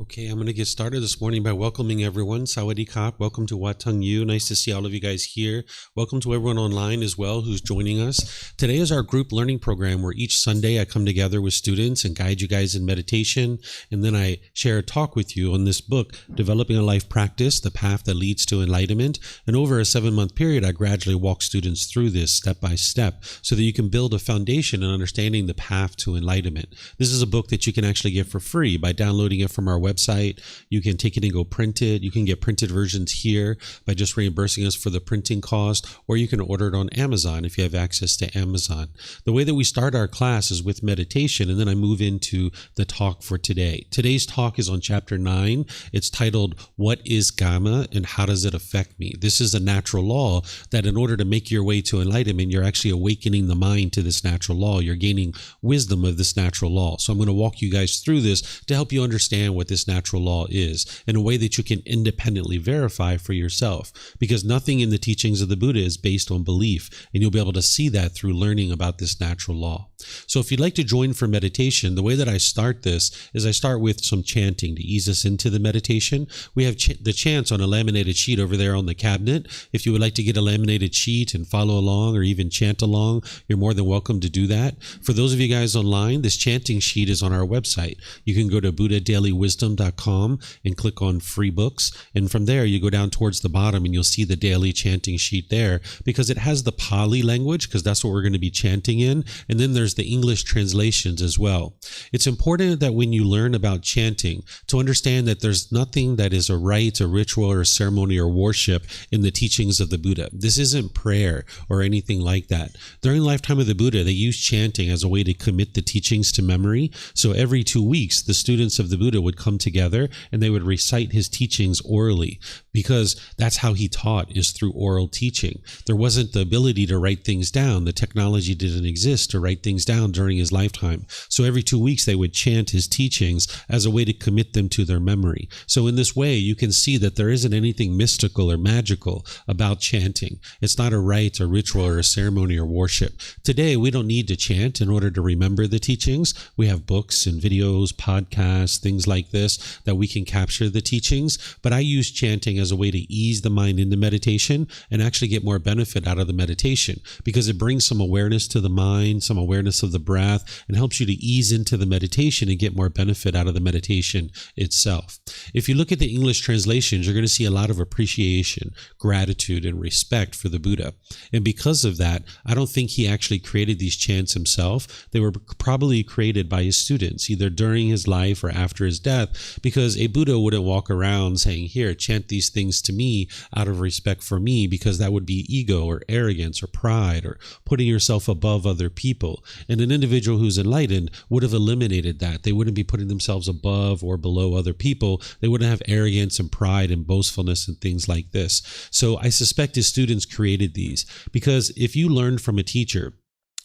Okay, I'm going to get started this morning by welcoming everyone. Sawadee Kap. Welcome to Wat Tung. Nice to see all of you guys here. Welcome to everyone online as well who's joining us. Today is our group learning program where each Sunday I come together with students and guide you guys in meditation. And then I share a talk with you on this book, Developing a Life Practice, The Path That Leads to Enlightenment. And over a 7-month period, I gradually walk students through this step by step so that you can build a foundation in understanding the path to enlightenment. This is a book that you can actually get for free by downloading it from our website. You can take it and go print it. You can get printed versions here by just reimbursing us for the printing cost, or you can order it on Amazon if you have access to Amazon. The way that we start our class is with meditation, and then I move into the talk for today. Today's talk is on chapter 9. It's titled, What is Kamma and How Does It Affect Me? This is a natural law that in order to make your way to enlightenment, you're actually awakening the mind to this natural law. You're gaining wisdom of this natural law. So I'm going to walk you guys through this to help you understand what this natural law is in a way that you can independently verify for yourself, because nothing in the teachings of the Buddha is based on belief, and you'll be able to see that through learning about this natural law. So if you'd like to join for meditation, the way that I start this is I start with some chanting to ease us into the meditation. We have the chants on a laminated sheet over there on the cabinet. If you would like to get a laminated sheet and follow along or even chant along, you're more than welcome to do that. For those of you guys online, this chanting sheet is on our website. You can go to buddhadailywisdom.com and click on free books. And from there, you go down towards the bottom and you'll see the daily chanting sheet there, because it has the Pali language, because that's what we're going to be chanting in. And then there's the English translations as well. It's important that when you learn about chanting, to understand that there's nothing that is a rite, a ritual, or a ceremony or worship in the teachings of the Buddha. This isn't prayer or anything like that. During the lifetime of the Buddha, they used chanting as a way to commit the teachings to memory. So every 2 weeks, the students of the Buddha would come together and they would recite his teachings orally, because that's how he taught, is through oral teaching. There wasn't the ability to write things down. The technology didn't exist to write things down during his lifetime. So every 2 weeks, they would chant his teachings as a way to commit them to their memory. So in this way, you can see that there isn't anything mystical or magical about chanting. It's not a rite, a ritual, or a ceremony or worship. Today, we don't need to chant in order to remember the teachings. We have books and videos, podcasts, things like this that we can capture the teachings. But I use chanting as a way to ease the mind into meditation and actually get more benefit out of the meditation, because it brings some awareness to the mind, some awareness of the breath, and helps you to ease into the meditation and get more benefit out of the meditation itself. If you look at the English translations, you're going to see a lot of appreciation, gratitude, and respect for the Buddha. And because of that, I don't think he actually created these chants himself. They were probably created by his students, either during his life or after his death, because a Buddha wouldn't walk around saying, here, chant these things to me out of respect for me, because that would be ego or arrogance or pride or putting yourself above other people. And an individual who's enlightened would have eliminated that. They wouldn't be putting themselves above or below other people. They wouldn't have arrogance and pride and boastfulness and things like this. So I suspect his students created these, because if you learned from a teacher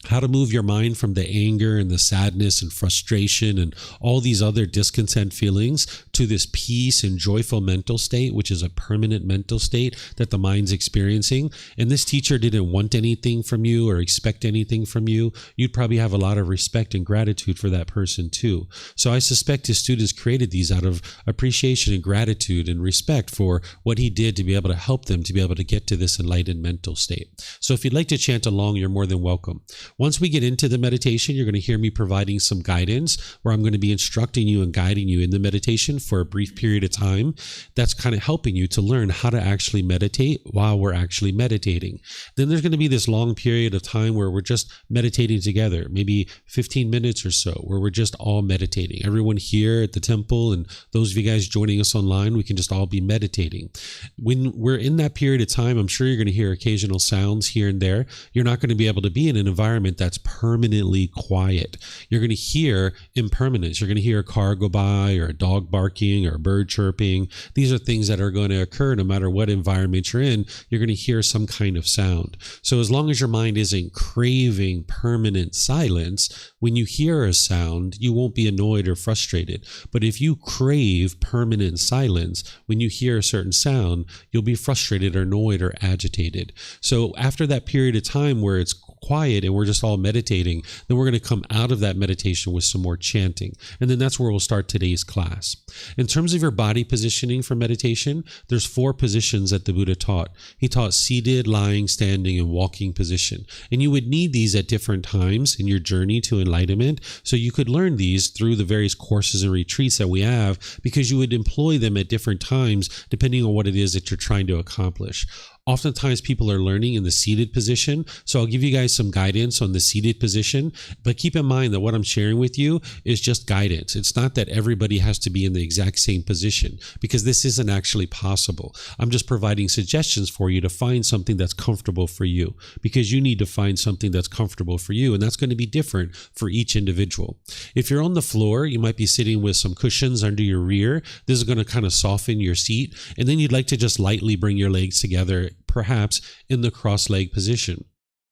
how to move your mind from the anger and the sadness and frustration and all these other discontent feelings to this peace and joyful mental state, which is a permanent mental state that the mind's experiencing, and this teacher didn't want anything from you or expect anything from you, you'd probably have a lot of respect and gratitude for that person too. So I suspect his students created these out of appreciation and gratitude and respect for what he did to be able to help them to be able to get to this enlightened mental state. So if you'd like to chant along, you're more than welcome. Once we get into the meditation, you're going to hear me providing some guidance where I'm going to be instructing you and guiding you in the meditation for a brief period of time. That's kind of helping you to learn how to actually meditate while we're actually meditating. Then there's going to be this long period of time where we're just meditating together, maybe 15 minutes or so, where we're just all meditating. Everyone here at the temple and those of you guys joining us online, we can just all be meditating. When we're in that period of time, I'm sure you're going to hear occasional sounds here and there. You're not going to be able to be in an environment that's permanently quiet. You're going to hear impermanence. You're going to hear a car go by or a dog barking or a bird chirping. These are things that are going to occur no matter what environment you're in. You're going to hear some kind of sound. So as long as your mind isn't craving permanent silence, when you hear a sound, you won't be annoyed or frustrated. But if you crave permanent silence, when you hear a certain sound, you'll be frustrated or annoyed or agitated. So after that period of time where it's quiet and we're just all meditating, then we're going to come out of that meditation with some more chanting. And then that's where we'll start today's class. In terms of your body positioning for meditation, there's 4 positions that the Buddha taught. He taught seated, lying, standing, and walking position. And you would need these at different times in your journey to enlightenment. So you could learn these through the various courses and retreats that we have, because you would employ them at different times depending on what it is that you're trying to accomplish. Oftentimes people are learning in the seated position, so I'll give you guys some guidance on the seated position, but keep in mind that what I'm sharing with you is just guidance. It's not that everybody has to be in the exact same position, because this isn't actually possible. I'm just providing suggestions for you to find something that's comfortable for you, because you need to find something that's comfortable for you, and that's going to be different for each individual. If you're on the floor, you might be sitting with some cushions under your rear. This is going to kind of soften your seat, and then you'd like to just lightly bring your legs together, perhaps in the cross-leg position.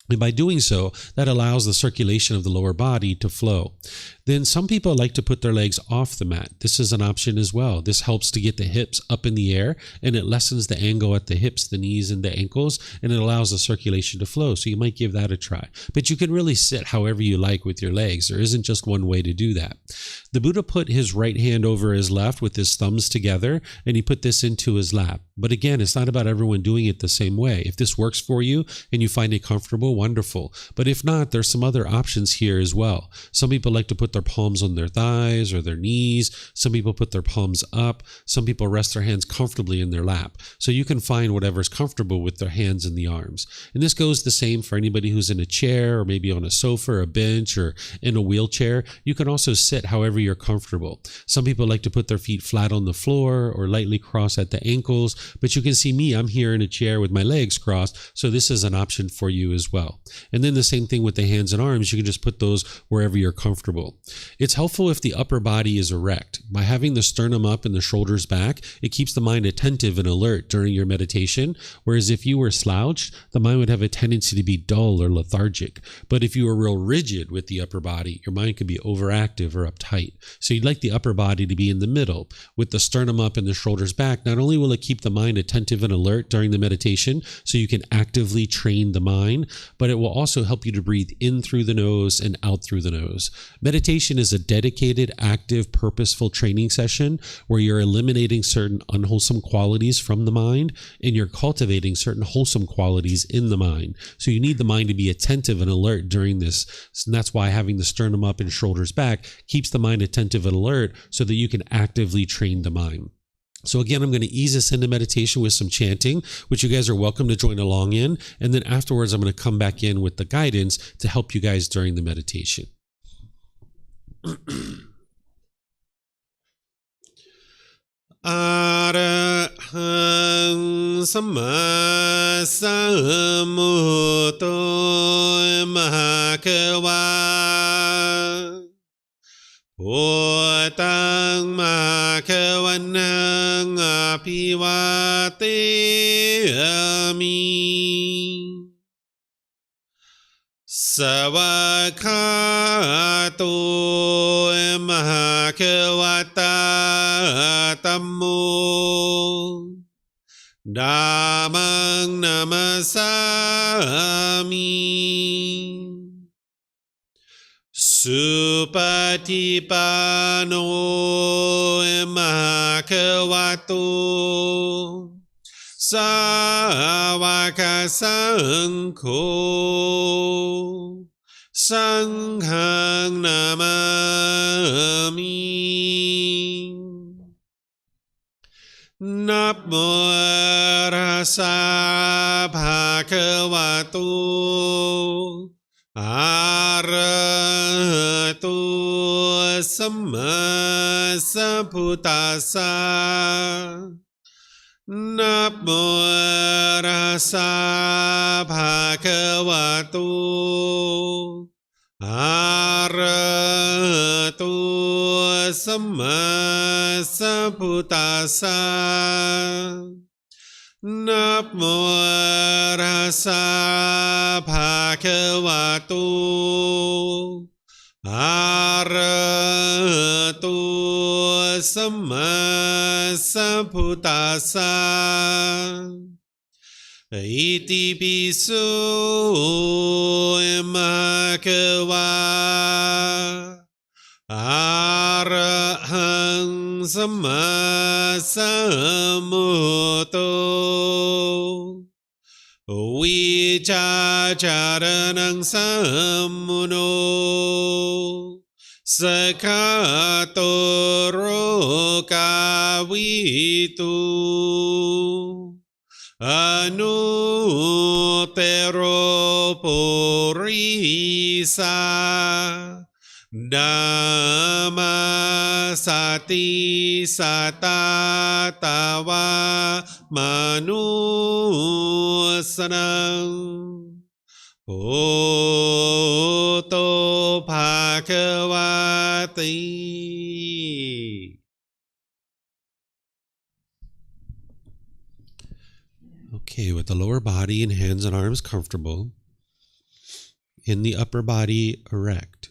And by doing so, that allows the circulation of the lower body to flow. Then some people like to put their legs off the mat. This is an option as well. This helps to get the hips up in the air, and it lessens the angle at the hips, the knees, and the ankles, and it allows the circulation to flow. So you might give that a try. But you can really sit however you like with your legs. There isn't just one way to do that. The Buddha put his right hand over his left with his thumbs together, and he put this into his lap. But again, it's not about everyone doing it the same way. If this works for you and you find it comfortable, wonderful. But if not, there's some other options here as well. Some people like to put their palms on their thighs or their knees. Some people put their palms up. Some people rest their hands comfortably in their lap. So you can find whatever's comfortable with their hands and the arms. And this goes the same for anybody who's in a chair or maybe on a sofa or a bench or in a wheelchair. You can also sit however you're comfortable. Some people like to put their feet flat on the floor or lightly cross at the ankles. But you can see me, I'm here in a chair with my legs crossed. So this is an option for you as well. And then the same thing with the hands and arms. You can just put those wherever you're comfortable. It's helpful if the upper body is erect. By having the sternum up and the shoulders back, it keeps the mind attentive and alert during your meditation. Whereas if you were slouched, the mind would have a tendency to be dull or lethargic. But if you were real rigid with the upper body, your mind could be overactive or uptight. So you'd like the upper body to be in the middle with the sternum up and the shoulders back. Not only will it keep the mind attentive and alert during the meditation, so you can actively train the mind, but it will also help you to breathe in through the nose and out through the nose. Meditation is a dedicated, active, purposeful training session where you're eliminating certain unwholesome qualities from the mind and you're cultivating certain wholesome qualities in the mind. So you need the mind to be attentive and alert during this. And that's why having the sternum up and shoulders back keeps the mind attentive and alert so that you can actively train the mind. So again, I'm going to ease us into meditation with some chanting, which you guys are welcome to join along in. And then afterwards, I'm going to come back in with the guidance to help you guys during the meditation. Arahang Samma Sambuddho Mahakava Wat Tung Mahakavanang Apivateyami Savakato Mahakavata Tammo Dhammang Namasami Supatipano Mahakavato Sāvaka Saṅkho Saṅghang Namami Namo Rasa Bhagavato Arahato Samma Sambuddhassa Namo Rasa Bhagavato Arahato Samma Sambuddhassa Namo Rasa Bhagavato Arahato Samma Sambuddhassa Iti piso Bhagava Arahang สัมมาสัมพุทโธวิชาจารณังสัมมุโนสกขาโตโรกาวิตุอนุเตโรปุริสาดัมมาสติสัตตาตาวามนุสนังโอโตภาควาติ Okay, with the lower body and hands and arms comfortable, and the upper body erect,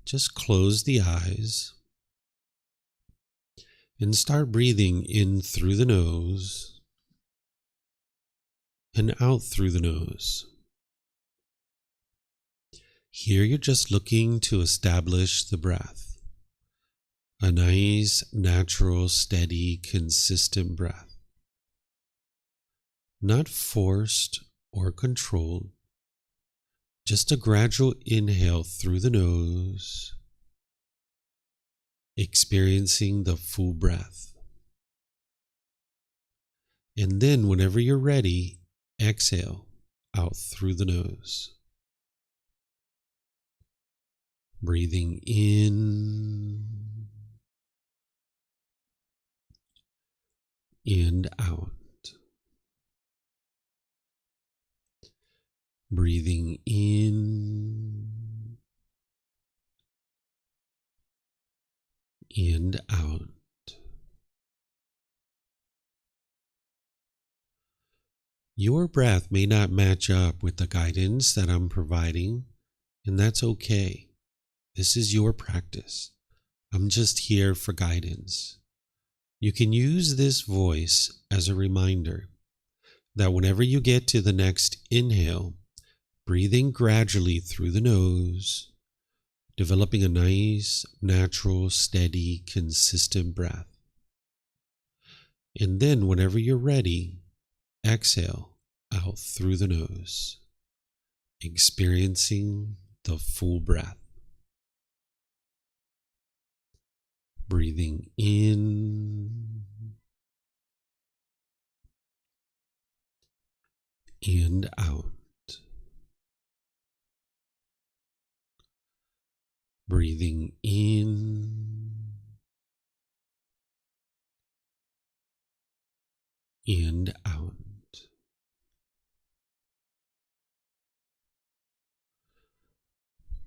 just close the eyes and start breathing in through the nose and out through the nose. Here you're just looking to establish the breath, a nice, natural, steady, consistent breath. Not forced or controlled, just a gradual inhale through the nose, experiencing the full breath. And then whenever you're ready, exhale out through the nose. Breathing in and out. Breathing in and out. Your breath may not match up with the guidance that I'm providing, and that's okay. This is your practice. I'm just here for guidance. You can use this voice as a reminder that whenever you get to the next inhale, breathing gradually through the nose, developing a nice, natural, steady, consistent breath. And then whenever you're ready, exhale out through the nose, experiencing the full breath. Breathing in and out. Breathing in and out.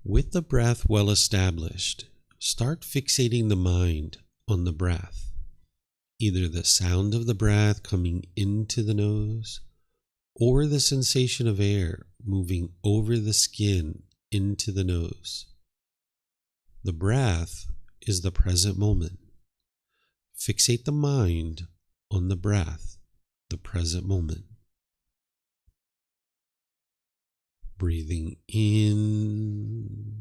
With the breath well established, start fixating the mind on the breath, either the sound of the breath coming into the nose or the sensation of air moving over the skin into the nose. The breath is the present moment. Fixate the mind on the breath, the present moment. Breathing in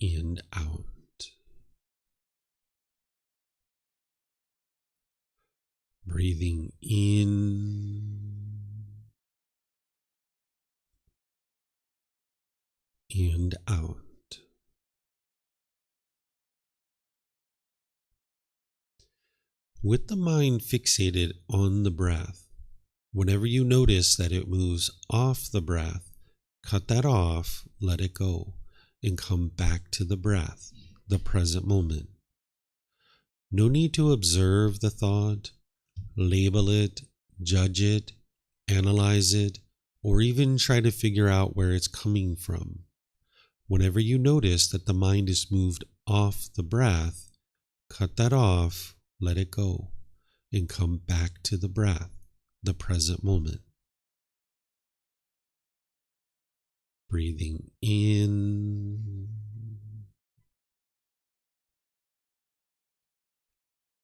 and out. Breathing in and out. With the mind fixated on the breath, whenever you notice that it moves off the breath, cut that off, let it go, and come back to the breath, the present moment. No need to observe the thought, label it, judge it, analyze it, or even try to figure out where it's coming from. Whenever you notice that the mind is moved off the breath, cut that off, let it go, and come back to the breath, the present moment. Breathing in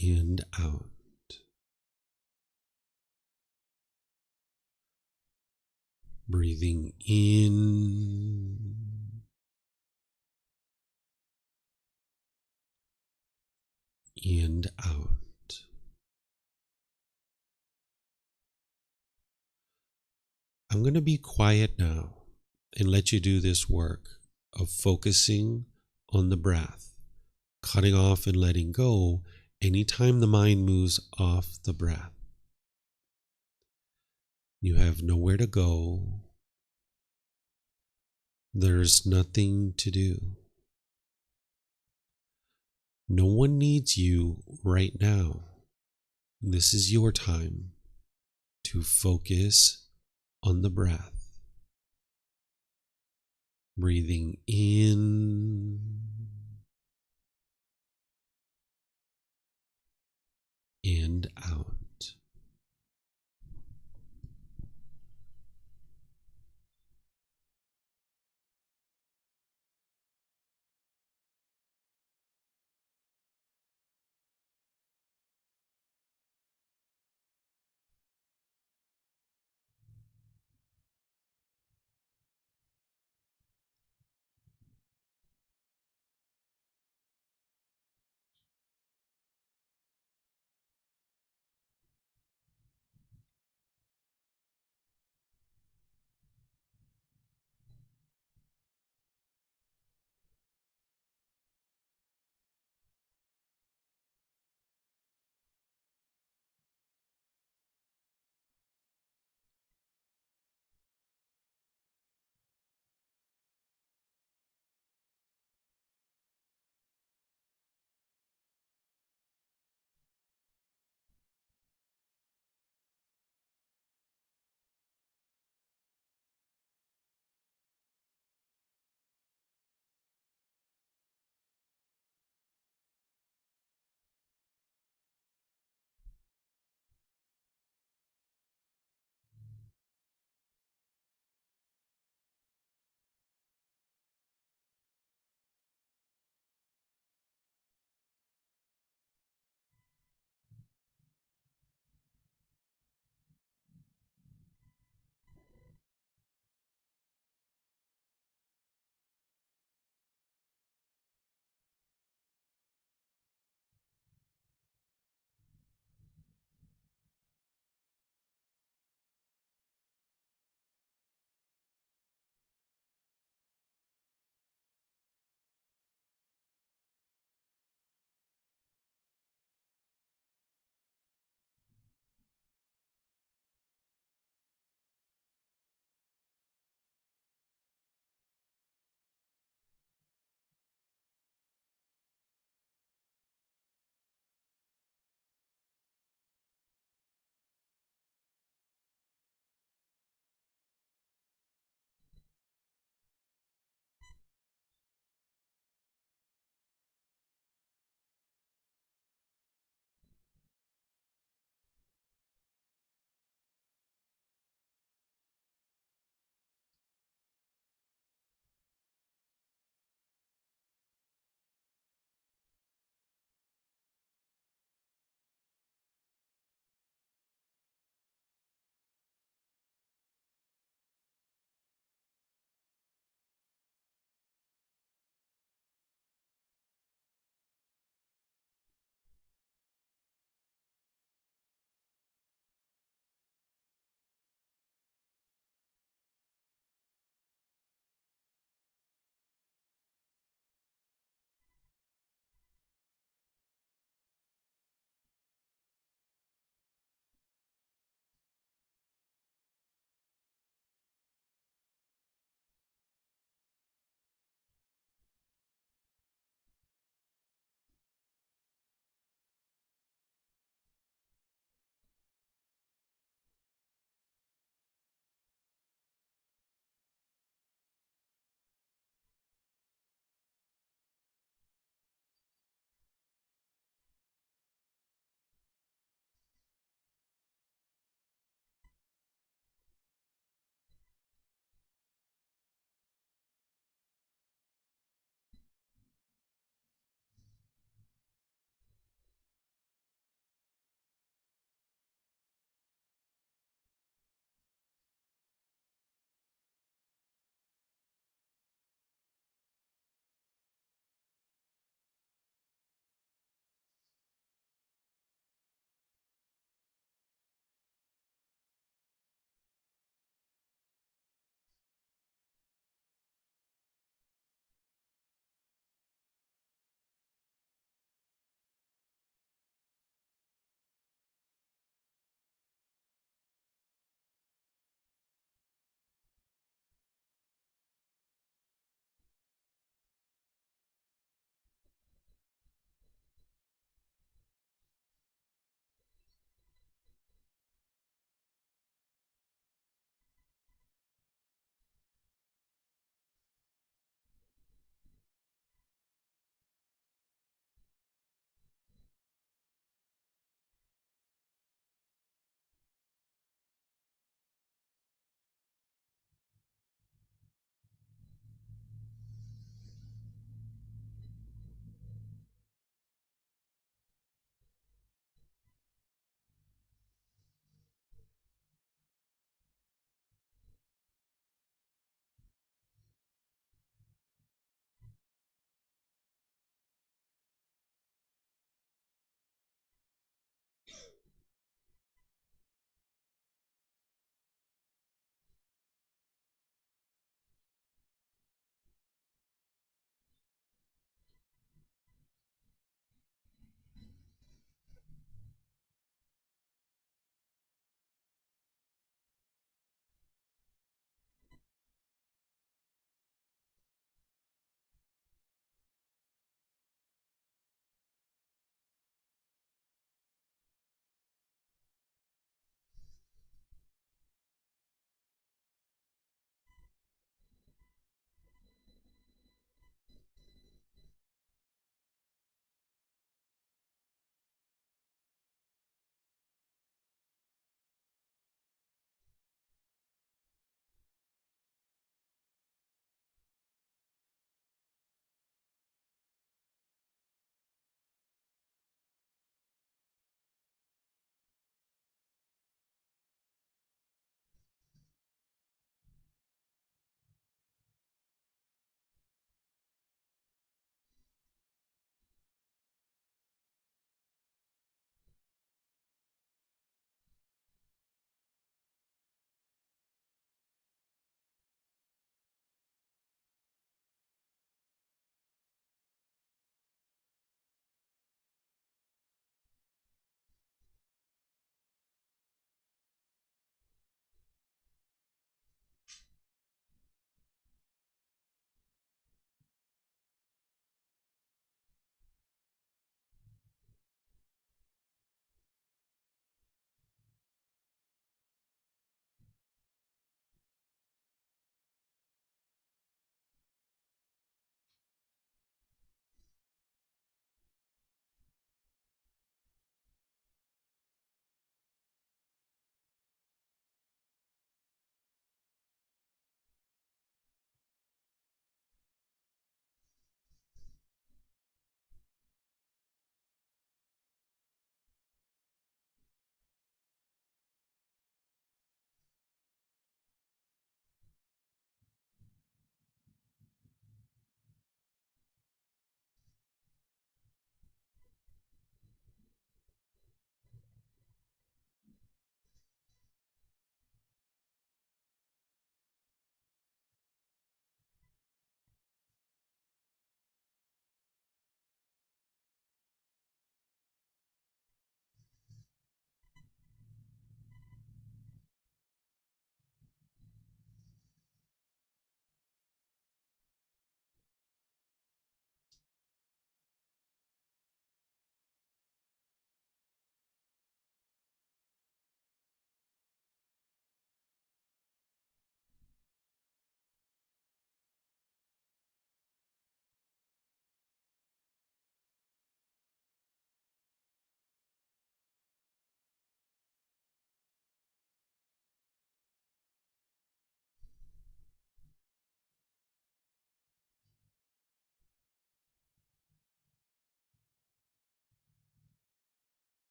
and out. Breathing in and out. I'm going to be quiet now and let you do this work of focusing on the breath, cutting off and letting go anytime the mind moves off the breath. You have nowhere to go. There's nothing to do. No one needs you right now. This is your time to focus on the breath. Breathing in and out.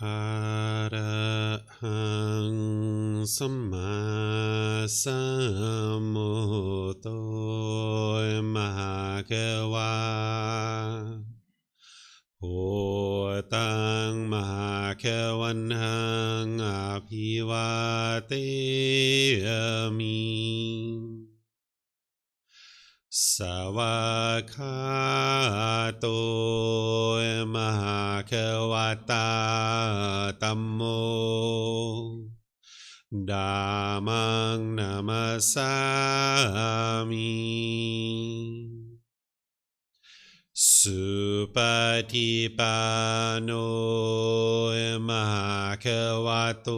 อะระหังสัมมาสัมพุทโธมหาเกวาโหตังมหาเขวันหังอภิวาเตมิสวากขาโตมหาเขวตาธัมโมธัมมังนามัสสามิสุปฏิปันโนมหาเขวโต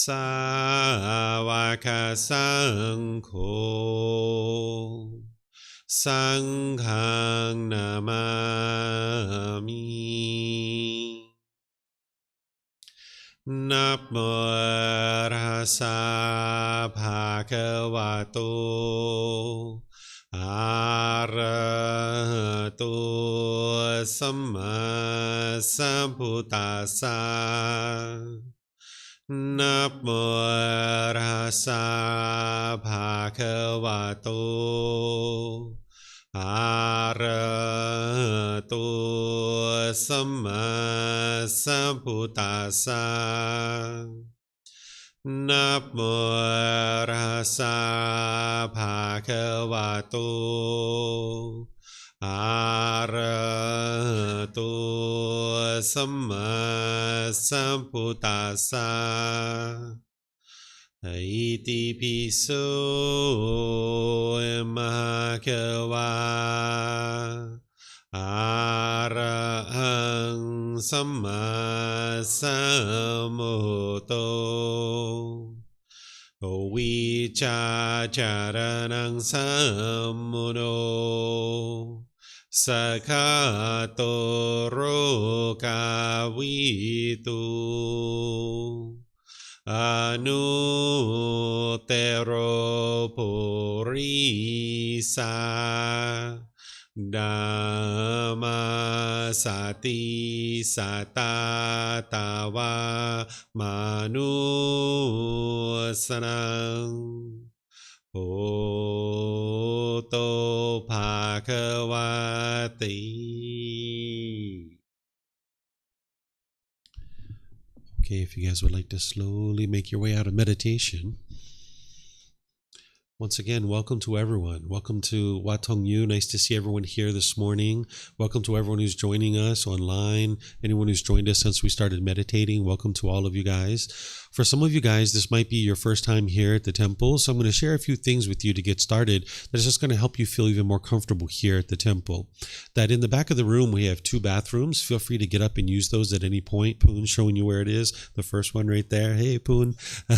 สาวกสังโฆสังฆังนามามินะโมตัสสะภะคะวะโตอะระหะโตสัมมาสัมพุทธัสสะนะโมตัสสะภะคะวะโตอะระหะโตสัมมาสัมพุทธัสสะนะโมตัสสะภะคะวะโตอะระหะโตสัมมาสัมพุทธัสสะอิติปิโสมหาเขวาอะระหังสัมมาสัมพุทโธวิชาจารณังสัมมุโนสัคคะโตโรกาวิตุอนุเตโรปุริสาดัมมาสติสัตตาตาวามนุสนังโอโตภาควาติ Okay, if you guys would like to slowly make your way out of meditation. Once again, welcome to everyone. Welcome to Wat Tung. Nice to see everyone here this morning. Welcome to everyone who's joining us online. Anyone who's joined us since we started meditating, welcome to all of you guys. For some of you guys, this might be your first time here at the temple, so I'm going to share a few things with you to get started that's just going to help you feel even more comfortable here at the temple. That in the back of the room, we have 2 bathrooms. Feel free to get up and use those at any point. Poon's showing you where it is. The first one right there. Hey, Poon.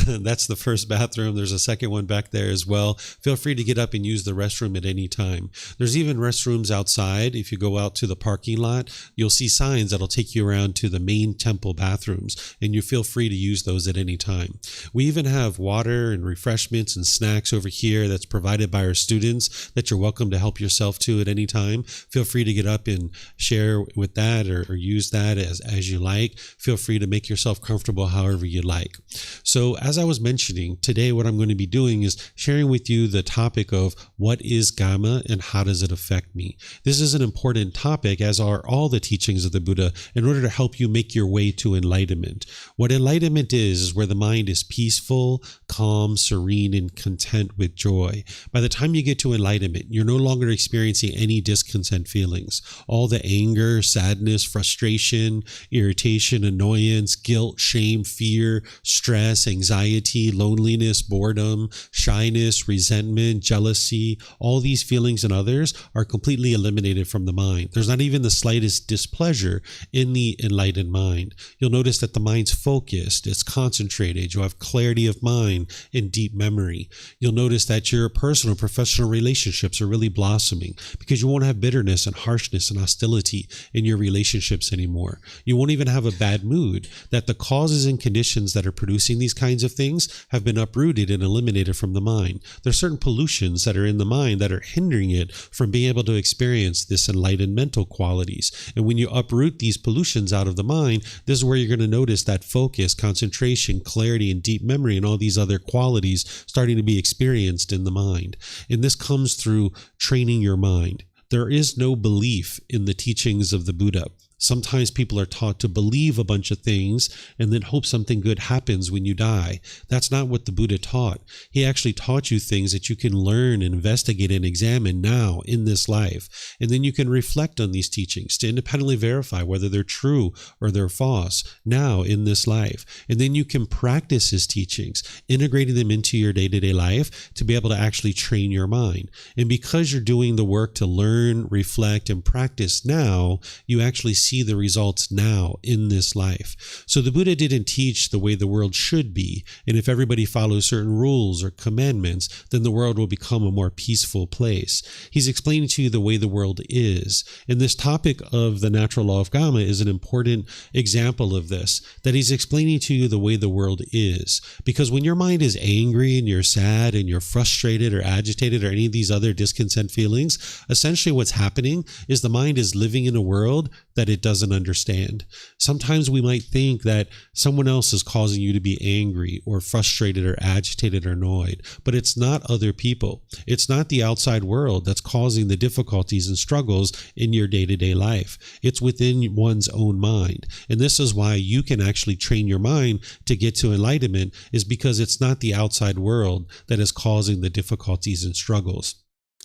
That's the first bathroom. There's a second one back there as well. Feel free to get up and use the restroom at any time. There's even restrooms outside. If you go out to the parking lot, you'll see signs that'll take you around to the main temple bathrooms, and you feel free to use those at any time. We even have water and refreshments and snacks over here that's provided by our students that you're welcome to help yourself to at any time. Feel free to get up and share with that or use that as you like. Feel free to make yourself comfortable however you like. So as I was mentioning, today what I'm going to be doing is sharing with you the topic of what is Kamma and how does it affect me. This is an important topic, as are all the teachings of the Buddha, in order to help you make your way to enlightenment. What enlightenment is where the mind is peaceful, calm, serene, and content with joy. By the time you get to enlightenment, you're no longer experiencing any discontent feelings. All the anger, sadness, frustration, irritation, annoyance, guilt, shame, fear, stress, anxiety, loneliness, boredom, shyness, resentment, jealousy, all these feelings in others are completely eliminated from the mind. There's not even the slightest displeasure in the enlightened mind. You'll notice that the mind's focused, it's concentrated, you'll have clarity of mind and deep memory. You'll notice that your personal and professional relationships are really blossoming because you won't have bitterness and harshness and hostility in your relationships anymore. You won't even have a bad mood, that the causes and conditions that are producing these kinds of things have been uprooted and eliminated from the mind. there's certain pollutions that are in the mind that are hindering it from being able to experience this enlightened mental qualities. And when you uproot these pollutions out of the mind, this is where you're going to notice that focus, concentration, clarity, and deep memory, and all these other qualities starting to be experienced in the mind. And this comes through training your mind. There is no belief in the teachings of the Buddha. Sometimes people are taught to believe a bunch of things and then hope something good happens when you die. That's not what the Buddha taught. He actually taught you things that you can learn and investigate and examine now in this life. And then you can reflect on these teachings to independently verify whether they're true or they're false now in this life. And then you can practice his teachings, integrating them into your day-to-day life to be able to actually train your mind. And because you're doing the work to learn, reflect, and practice now, you actually see the results now in this life. So the Buddha didn't teach the way the world should be, and if everybody follows certain rules or commandments, then the world will become a more peaceful place. He's explaining to you the way the world is. And this topic of the natural law of Kamma is an important example of this, that he's explaining to you the way the world is. Because when your mind is angry and you're sad and you're frustrated or agitated or any of these other discontent feelings, essentially what's happening is the mind is living in a world that it doesn't understand. Sometimes we might think that someone else is causing you to be angry or frustrated or agitated or annoyed, but it's not other people. It's not the outside world that's causing the difficulties and struggles in your day-to-day life. It's within one's own mind. And this is why you can actually train your mind to get to enlightenment, is because it's not the outside world that is causing the difficulties and struggles.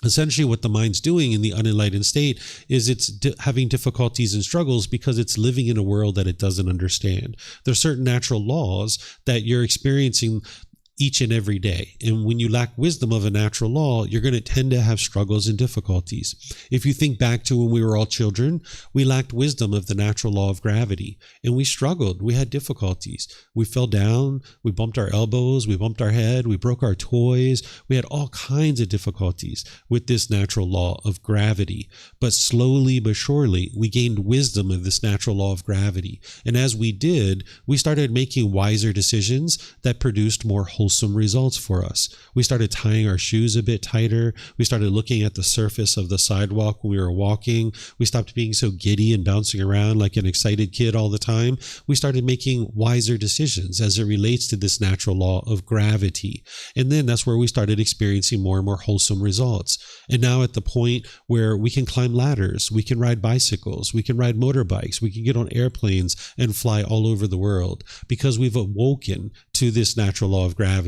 Essentially, what the mind's doing in the unenlightened state is it's having difficulties and struggles because it's living in a world that it doesn't understand. There are certain natural laws that you're experiencing each and every day. And when you lack wisdom of a natural law, you're going to tend to have struggles and difficulties. If you think back to when we were all children, we lacked wisdom of the natural law of gravity, and we struggled. We had difficulties. We fell down, we bumped our elbows, we bumped our head, we broke our toys. We had all kinds of difficulties with this natural law of gravity. But slowly but surely, we gained wisdom of this natural law of gravity. And as we did, we started making wiser decisions that produced more wholesome results for us. We started tying our shoes a bit tighter. We started looking at the surface of the sidewalk when we were walking. We stopped being so giddy and bouncing around like an excited kid all the time. We started making wiser decisions as it relates to this natural law of gravity. And then that's where we started experiencing more and more wholesome results. And now at the point where we can climb ladders, we can ride bicycles, we can ride motorbikes, we can get on airplanes and fly all over the world because we've awoken to this natural law of gravity.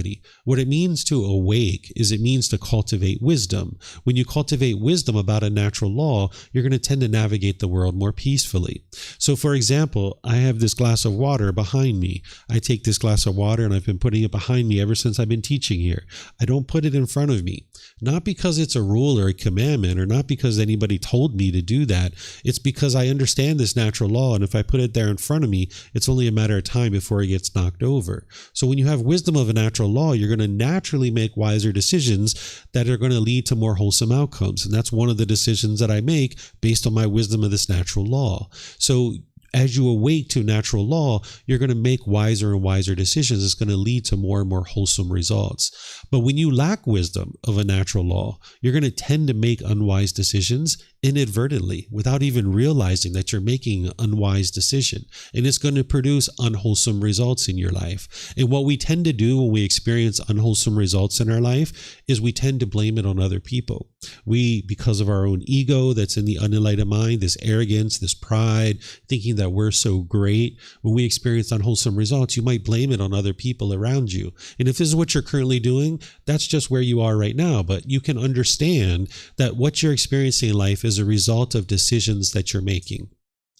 What it means to awake is it means to cultivate wisdom. When you cultivate wisdom about a natural law, you're going to tend to navigate the world more peacefully. So for example, I have this glass of water behind me. I take this glass of water and I've been putting it behind me ever since I've been teaching here. I don't put it in front of me, not because it's a rule or a commandment or not because anybody told me to do that. It's because I understand this natural law, and if I put it there in front of me, it's only a matter of time before it gets knocked over. So when you have wisdom of a natural law, you're going to naturally make wiser decisions that are going to lead to more wholesome outcomes. And that's one of the decisions that I make based on my wisdom of this natural law. So as you awake to natural law, you're going to make wiser and wiser decisions. It's going to lead to more and more wholesome results. But when you lack wisdom of a natural law, you're going to tend to make unwise decisions inadvertently without even realizing that you're making an unwise decision. And it's going to produce unwholesome results in your life. And what we tend to do when we experience unwholesome results in our life is we tend to blame it on other people. We, because of our own ego that's in the unenlightened mind, this arrogance, this pride, thinking that we're so great, when we experience unwholesome results, you might blame it on other people around you. And if this is what you're currently doing, that's just where you are right now. But you can understand that what you're experiencing in life is a result of decisions that you're making.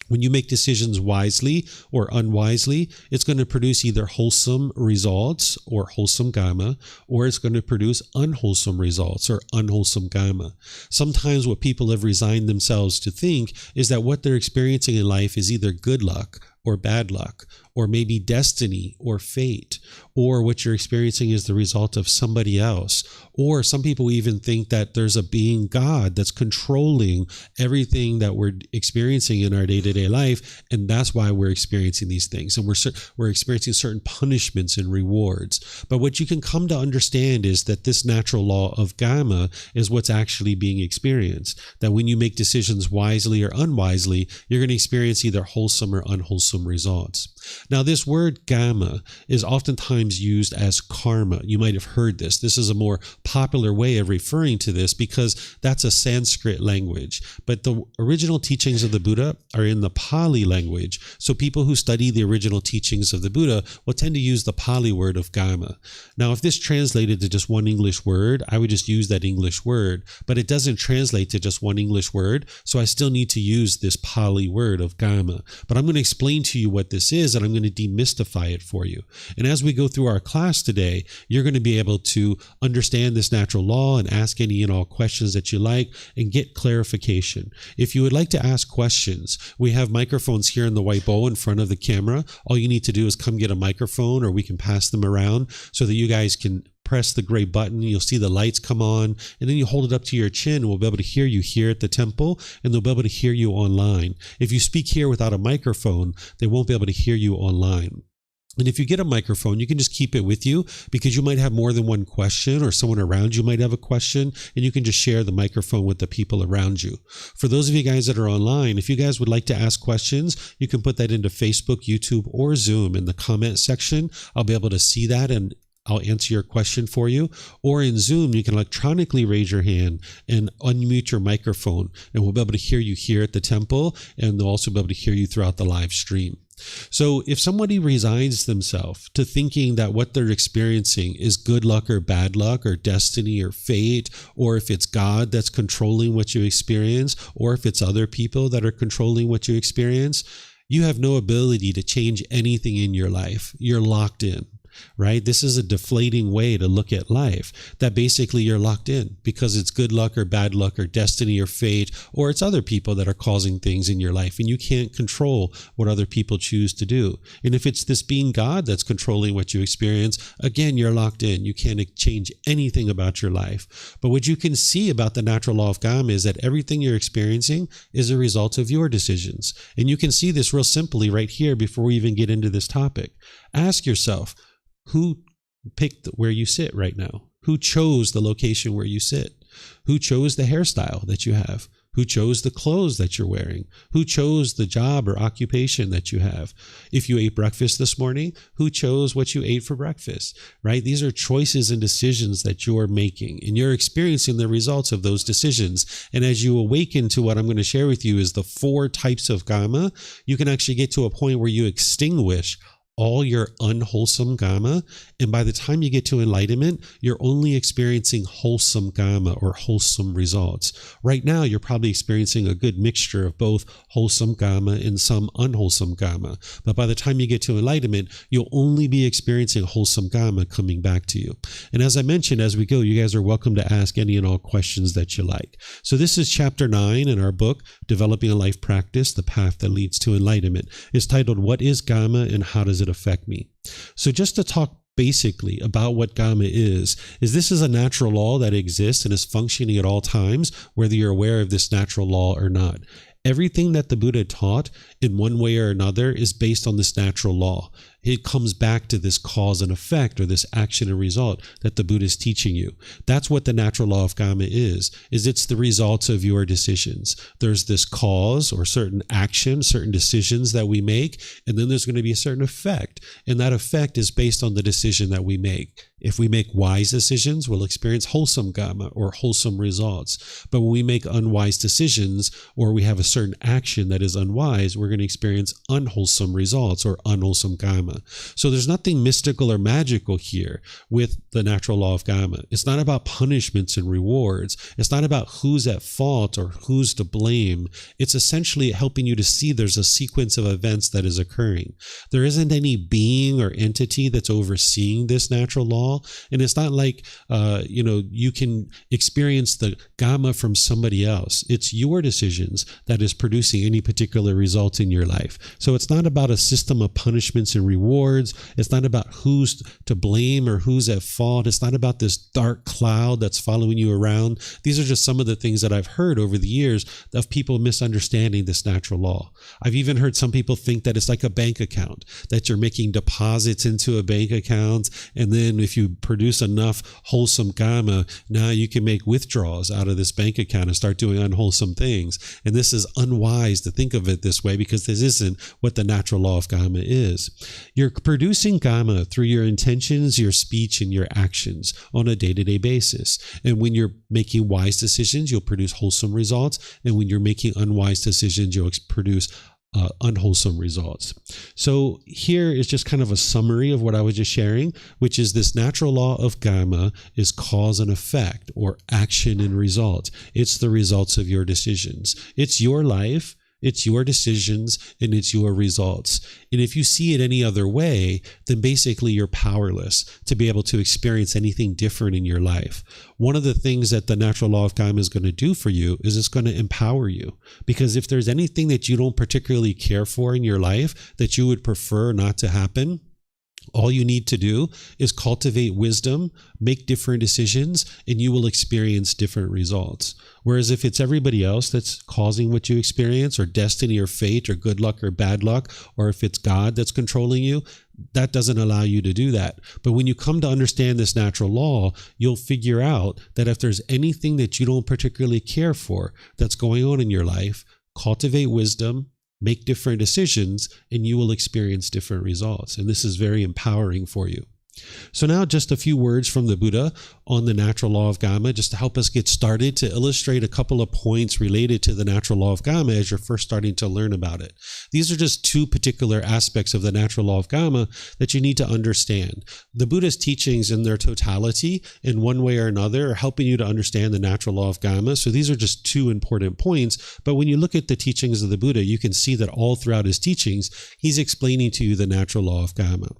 When you make decisions wisely or unwisely, it's going to produce either wholesome results or wholesome Kamma, or it's going to produce unwholesome results or unwholesome Kamma. Sometimes what people have resigned themselves to think is that what they're experiencing in life is either good luck or bad luck, or maybe destiny or fate, or what you're experiencing is the result of somebody else. Or some people even think that there's a being God that's controlling everything that we're experiencing in our day-to-day life, and that's why we're experiencing these things, and we're experiencing certain punishments and rewards. But what you can come to understand is that this natural law of Kamma is what's actually being experienced, that when you make decisions wisely or unwisely, you're going to experience either wholesome or unwholesome results. Now, this word Kamma is oftentimes used as karma. You might have heard this. This is a more popular way of referring to this because that's a Sanskrit language. But the original teachings of the Buddha are in the Pali language. So people who study the original teachings of the Buddha will tend to use the Pali word of Kamma. Now, if this translated to just one English word, I would just use that English word. But it doesn't translate to just one English word, so I still need to use this Pali word of Kamma. But I'm going to explain to you what this is, and I'm going to demystify it for you. And as we go through our class today, you're going to be able to understand this natural law and ask any and all questions that you like and get clarification. If you would like to ask questions, we have microphones here in the white bowl in front of the camera. All you need to do is come get a microphone, or we can pass them around so that you guys can press the gray button. You'll see the lights come on, and then you hold it up to your chin, and we'll be able to hear you here at the temple, and they'll be able to hear you online. If you speak here without a microphone, they won't be able to hear you online. And if you get a microphone, you can just keep it with you because you might have more than one question, or someone around you might have a question, and you can just share the microphone with the people around you. For those of you guys that are online, if you guys would like to ask questions, you can put that into Facebook, YouTube, or Zoom in the comment section. I'll be able to see that and I'll answer your question for you. Or in Zoom, you can electronically raise your hand and unmute your microphone, and we'll be able to hear you here at the temple, and they'll also be able to hear you throughout the live stream. So if somebody resigns themselves to thinking that what they're experiencing is good luck or bad luck or destiny or fate, or if it's God that's controlling what you experience, or if it's other people that are controlling what you experience, you have no ability to change anything in your life. You're locked in. Right? This is a deflating way to look at life, that basically you're locked in because it's good luck or bad luck or destiny or fate, or it's other people that are causing things in your life, and you can't control what other people choose to do. And if it's this being God that's controlling what you experience, again, you're locked in. You can't change anything about your life. But what you can see about the natural law of Kamma is that everything you're experiencing is a result of your decisions. And you can see this real simply right here before we even get into this topic. Ask yourself, who picked where you sit right now? Who chose the location where you sit? Who chose the hairstyle that you have? Who chose the clothes that you're wearing? Who chose the job or occupation that you have? If you ate breakfast this morning, who chose what you ate for breakfast, right? These are choices and decisions that you're making, and you're experiencing the results of those decisions. And as you awaken to what I'm going to share with you is the 4 types of Kamma, you can actually get to a point where you extinguish all your unwholesome Kamma, and by the time you get to enlightenment, you're only experiencing wholesome Kamma or wholesome results. Right now, you're probably experiencing a good mixture of both wholesome Kamma and some unwholesome Kamma. But by the time you get to enlightenment, you'll only be experiencing wholesome Kamma coming back to you. And as I mentioned, as we go, you guys are welcome to ask any and all questions that you like. So this is chapter 9 in our book, Developing a Life Practice, The Path That Leads to Enlightenment. It's titled, What is Kamma and How Does It Affect Me? So just to talk basically about what Kamma is this is a natural law that exists and is functioning at all times, whether you're aware of this natural law or not. Everything that the Buddha taught in one way or another is based on this natural law. It comes back to this cause and effect, or this action and result that the Buddha is teaching you. That's what the natural law of Kamma is it's the results of your decisions. There's this cause or certain action, certain decisions that we make, and then there's going to be a certain effect. And that effect is based on the decision that we make. If we make wise decisions, we'll experience wholesome Kamma or wholesome results. But when we make unwise decisions, or we have a certain action that is unwise, we're going to experience unwholesome results or unwholesome Kamma. Kamma. So there's nothing mystical or magical here with the natural law of Kamma. It's not about punishments and rewards. It's not about who's at fault or who's to blame. It's essentially helping you to see there's a sequence of events that is occurring. There isn't any being or entity that's overseeing this natural law. And it's not like, you can experience the Kamma from somebody else. It's your decisions that is producing any particular result in your life. So it's not about a system of punishments and rewards. It's not about who's to blame or who's at fault. It's not about this dark cloud that's following you around. These are just some of the things that I've heard over the years of people misunderstanding this natural law. I've even heard some people think that it's like a bank account, that you're making deposits into a bank account, and then if you produce enough wholesome Kamma, now you can make withdrawals out of this bank account and start doing unwholesome things. And this is unwise to think of it this way, because this isn't what the natural law of Kamma is. You're producing Kamma through your intentions, your speech, and your actions on a day-to-day basis. And when you're making wise decisions, you'll produce wholesome results. And when you're making unwise decisions, you'll produce unwholesome results. So here is just kind of a summary of what I was just sharing, which is this natural law of Kamma is cause and effect, or action and result. It's the results of your decisions. It's your life. It's your decisions, and it's your results. And if you see it any other way, then basically you're powerless to be able to experience anything different in your life. One of the things that the natural law of Kamma is going to do for you is it's going to empower you. Because if there's anything that you don't particularly care for in your life that you would prefer not to happen, all you need to do is cultivate wisdom, make different decisions, and you will experience different results. Whereas if it's everybody else that's causing what you experience, or destiny or fate or good luck or bad luck, or if it's God that's controlling you, that doesn't allow you to do that. But when you come to understand this natural law, you'll figure out that if there's anything that you don't particularly care for that's going on in your life, cultivate wisdom, make different decisions, and you will experience different results. And this is very empowering for you. So now just a few words from the Buddha on the natural law of Kamma, just to help us get started, to illustrate a couple of points related to the natural law of Kamma as you're first starting to learn about it. These are just two particular aspects of the natural law of Kamma that you need to understand. The Buddha's teachings in their totality, in one way or another, are helping you to understand the natural law of Kamma. So these are just two important points. But when you look at the teachings of the Buddha, you can see that all throughout his teachings, he's explaining to you the natural law of Kamma.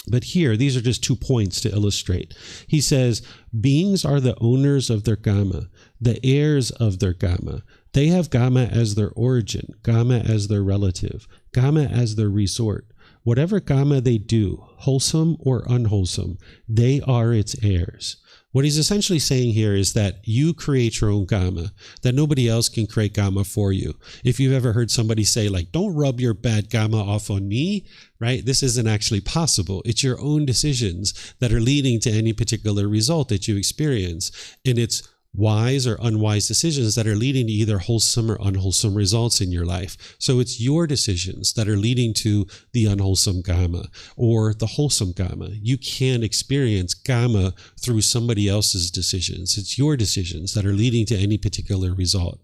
But here, these are just 2 points to illustrate. He says, beings are the owners of their Kamma, the heirs of their Kamma. They have Kamma as their origin, Kamma as their relative, Kamma as their resort. Whatever Kamma they do, wholesome or unwholesome, they are its heirs. What he's essentially saying here is that you create your own Kamma, that nobody else can create Kamma for you. If you've ever heard somebody say, like, don't rub your bad Kamma off on me, right? This isn't actually possible. It's your own decisions that are leading to any particular result that you experience. And it's wise or unwise decisions that are leading to either wholesome or unwholesome results in your life. So it's your decisions that are leading to the unwholesome Kamma or the wholesome Kamma. You can't experience Kamma through somebody else's decisions. It's your decisions that are leading to any particular result.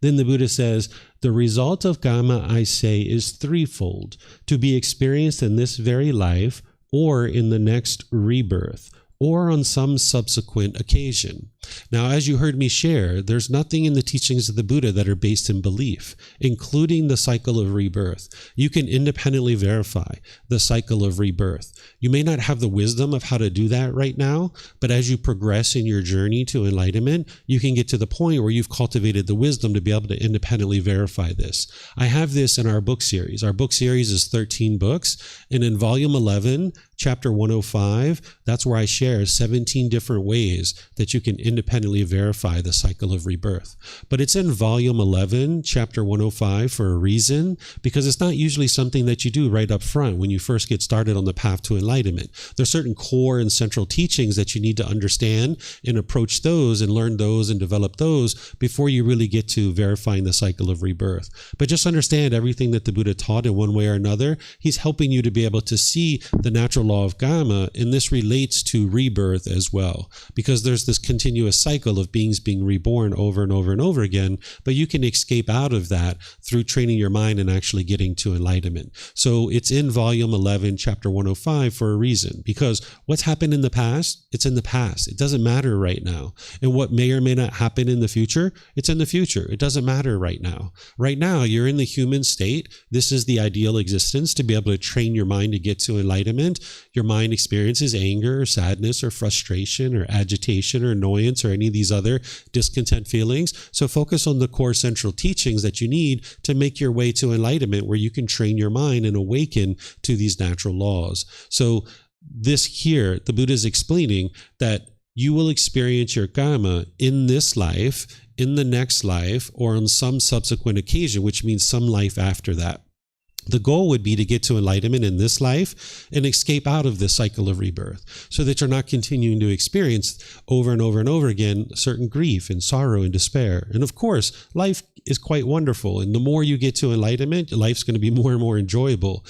Then the Buddha says, the result of Kamma, I say, is threefold, to be experienced in this very life or in the next rebirth, or on some subsequent occasion. Now, as you heard me share, there's nothing in the teachings of the Buddha that are based in belief, including the cycle of rebirth. You can independently verify the cycle of rebirth. You may not have the wisdom of how to do that right now, but as you progress in your journey to enlightenment, you can get to the point where you've cultivated the wisdom to be able to independently verify this. I have this in our book series. Our book series is 13 books, and in volume 11, chapter 105, that's where I share 17 different ways that you can independently verify the cycle of rebirth. But it's in volume 11, chapter 105 for a reason, because it's not usually something that you do right up front when you first get started on the path to enlightenment. There's certain core and central teachings that you need to understand and approach those and learn those and develop those before you really get to verifying the cycle of rebirth. But just understand everything that the Buddha taught in one way or another. He's helping you to be able to see the natural law of Kamma, and this relates to rebirth as well, because there's this continuous continuous cycle of beings being reborn over and over and over again, but you can escape out of that through training your mind and actually getting to enlightenment. So it's in volume 11, chapter 105 for a reason, because what's happened in the past, it's in the past. It doesn't matter right now. And what may or may not happen in the future, it's in the future. It doesn't matter right now. Right now, you're in the human state. This is the ideal existence to be able to train your mind to get to enlightenment. Your mind experiences anger or sadness or frustration or agitation or annoyance or any of these other discontent feelings. So focus on the core central teachings that you need to make your way to enlightenment, where you can train your mind and awaken to these natural laws. So this here, the Buddha is explaining that you will experience your Kamma in this life, in the next life, or on some subsequent occasion, which means some life after that. The goal would be to get to enlightenment in this life and escape out of this cycle of rebirth, so that you're not continuing to experience over and over and over again certain grief and sorrow and despair. And of course, life is quite wonderful. And the more you get to enlightenment, life's going to be more and more enjoyable.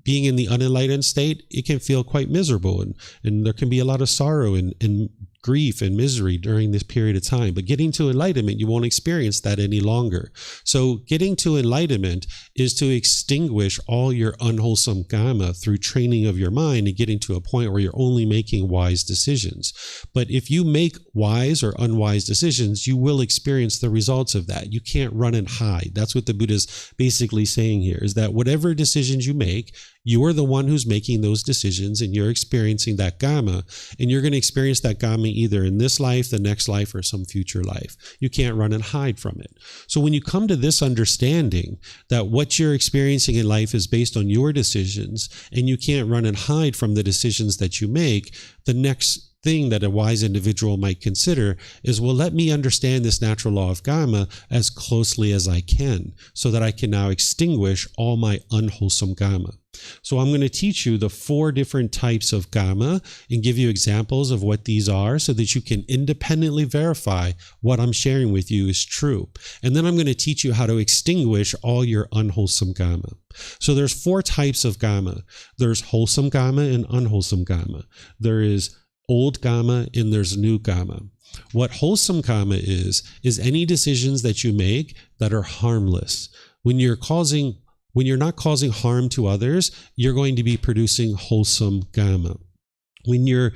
Being in the unenlightened state, it can feel quite miserable, and there can be a lot of sorrow and grief and misery during this period of time. But getting to enlightenment, you won't experience that any longer. So getting to enlightenment is to extinguish all your unwholesome Kamma through training of your mind and getting to a point where you're only making wise decisions. But if you make wise or unwise decisions, you will experience the results of that. You can't run and hide. That's what the Buddha is basically saying here, is that whatever decisions you make, you are the one who's making those decisions, and you're experiencing that Kamma, and you're going to experience that Kamma either in this life, the next life, or some future life. You can't run and hide from it. So when you come to this understanding that what you're experiencing in life is based on your decisions, and you can't run and hide from the decisions that you make, the next thing that a wise individual might consider is, well, let me understand this natural law of Kamma as closely as I can, so that I can now extinguish all my unwholesome Kamma. So I'm going to teach you the 4 different types of Kamma and give you examples of what these are, so that you can independently verify what I'm sharing with you is true. And then I'm going to teach you how to extinguish all your unwholesome Kamma. So there's 4 types of Kamma. There's wholesome Kamma and unwholesome Kamma. There is old Kamma and there's new Kamma. What wholesome Kamma is any decisions that you make that are harmless. When you're not causing harm to others, you're going to be producing wholesome Kamma. When you're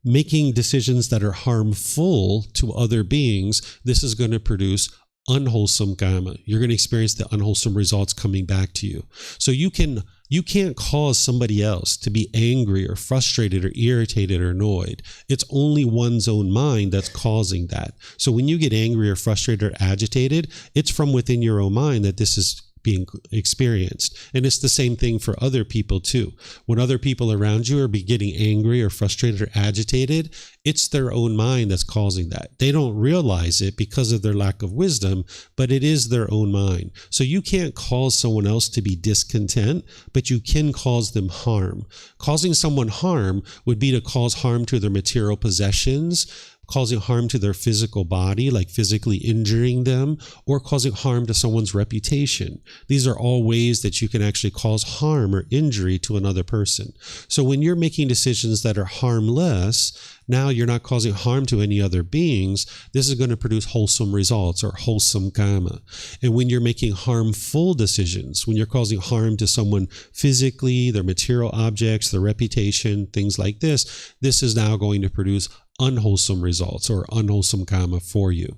making decisions that are harmful to other beings, this is going to produce unwholesome Kamma. You're going to experience the unwholesome results coming back to you. So you can't cause somebody else to be angry or frustrated or irritated or annoyed. It's only one's own mind that's causing that. So when you get angry or frustrated or agitated, it's from within your own mind that this is being experienced. And it's the same thing for other people too. When other people around you are getting angry or frustrated or agitated, it's their own mind that's causing that. They don't realize it because of their lack of wisdom, but it is their own mind. So you can't cause someone else to be discontent, but you can cause them harm. Causing someone harm would be to cause harm to their material possessions, causing harm to their physical body, like physically injuring them, or causing harm to someone's reputation. These are all ways that you can actually cause harm or injury to another person. So when you're making decisions that are harmless, now you're not causing harm to any other beings. This is going to produce wholesome results or wholesome Kamma. And when you're making harmful decisions, when you're causing harm to someone physically, their material objects, their reputation, things like this, this is now going to produce unwholesome results or unwholesome Kamma for you.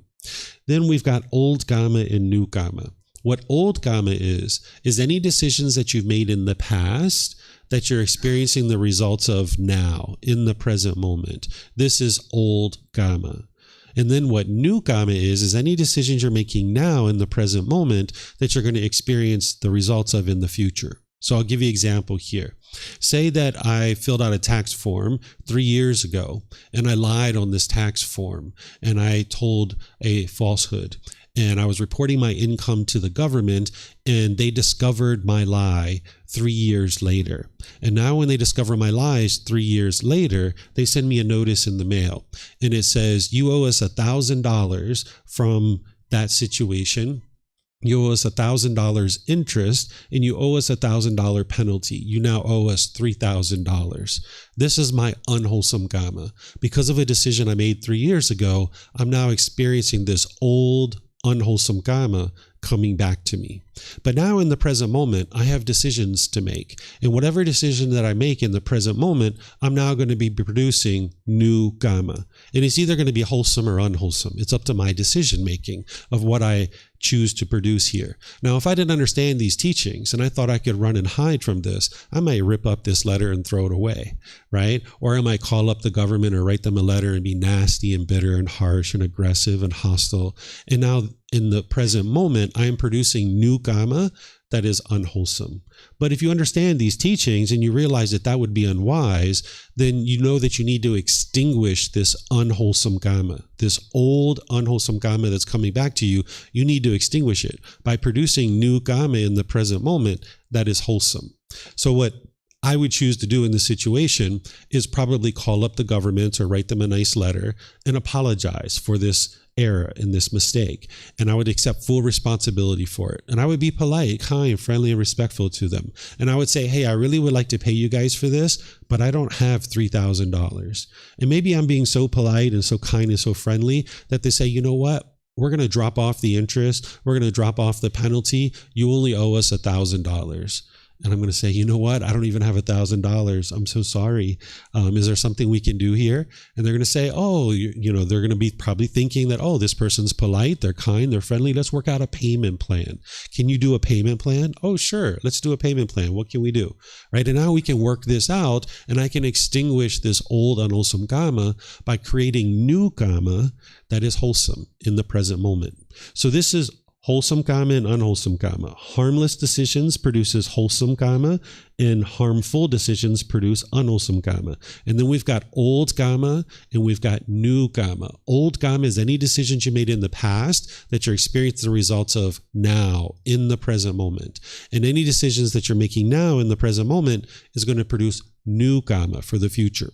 Then we've got old Kamma and new Kamma. What old Kamma is any decisions that you've made in the past that you're experiencing the results of now, in the present moment. This is old Kamma. And then what new Kamma is any decisions you're making now in the present moment that you're going to experience the results of in the future. So I'll give you an example here. Say that I filled out a tax form 3 years ago, and I lied on this tax form, and I told a falsehood, and I was reporting my income to the government, and they discovered my lie 3 years later. And now when they discover my lies 3 years later, they send me a notice in the mail, and it says, you owe us $1,000 from that situation. You owe us $1,000 interest, and you owe us $1,000 penalty. You now owe us $3,000. This is my unwholesome kamma. Because of a decision I made 3 years ago, I'm now experiencing this old unwholesome kamma coming back to me. But now in the present moment, I have decisions to make. And whatever decision that I make in the present moment, I'm now going to be producing new kamma. And it's either going to be wholesome or unwholesome. It's up to my decision making of what I choose to produce here. Now, if I didn't understand these teachings and I thought I could run and hide from this, I might rip up this letter and throw it away, right? Or I might call up the government or write them a letter and be nasty and bitter and harsh and aggressive and hostile. And now in the present moment, I am producing new kamma that is unwholesome. But if you understand these teachings and you realize that that would be unwise, then you know that you need to extinguish this unwholesome kamma, this old unwholesome kamma that's coming back to you. You need to extinguish it by producing new kamma in the present moment that is wholesome. So what I would choose to do in this situation is probably call up the government or write them a nice letter and apologize for this error and this mistake. And I would accept full responsibility for it. And I would be polite, kind, friendly, and respectful to them. And I would say, hey, I really would like to pay you guys for this, but I don't have $3,000. And maybe I'm being so polite and so kind and so friendly that they say, you know what? We're going to drop off the interest. We're going to drop off the penalty. You only owe us $1,000. And I'm going to say, you know what? I don't even have $1,000. I'm so sorry. Is there something we can do here? And they're going to say, oh, they're going to be probably thinking that, oh, this person's polite, they're kind, they're friendly. Let's work out a payment plan. Can you do a payment plan? Oh, sure. Let's do a payment plan. What can we do? Right. And now we can work this out, and I can extinguish this old unwholesome kamma by creating new kamma that is wholesome in the present moment. So this is wholesome kamma and unwholesome kamma. Harmless decisions produces wholesome kamma, and harmful decisions produce unwholesome kamma. And then we've got old kamma and we've got new kamma. Old kamma is any decisions you made in the past that you're experiencing the results of now in the present moment. And any decisions that you're making now in the present moment is going to produce new kamma for the future.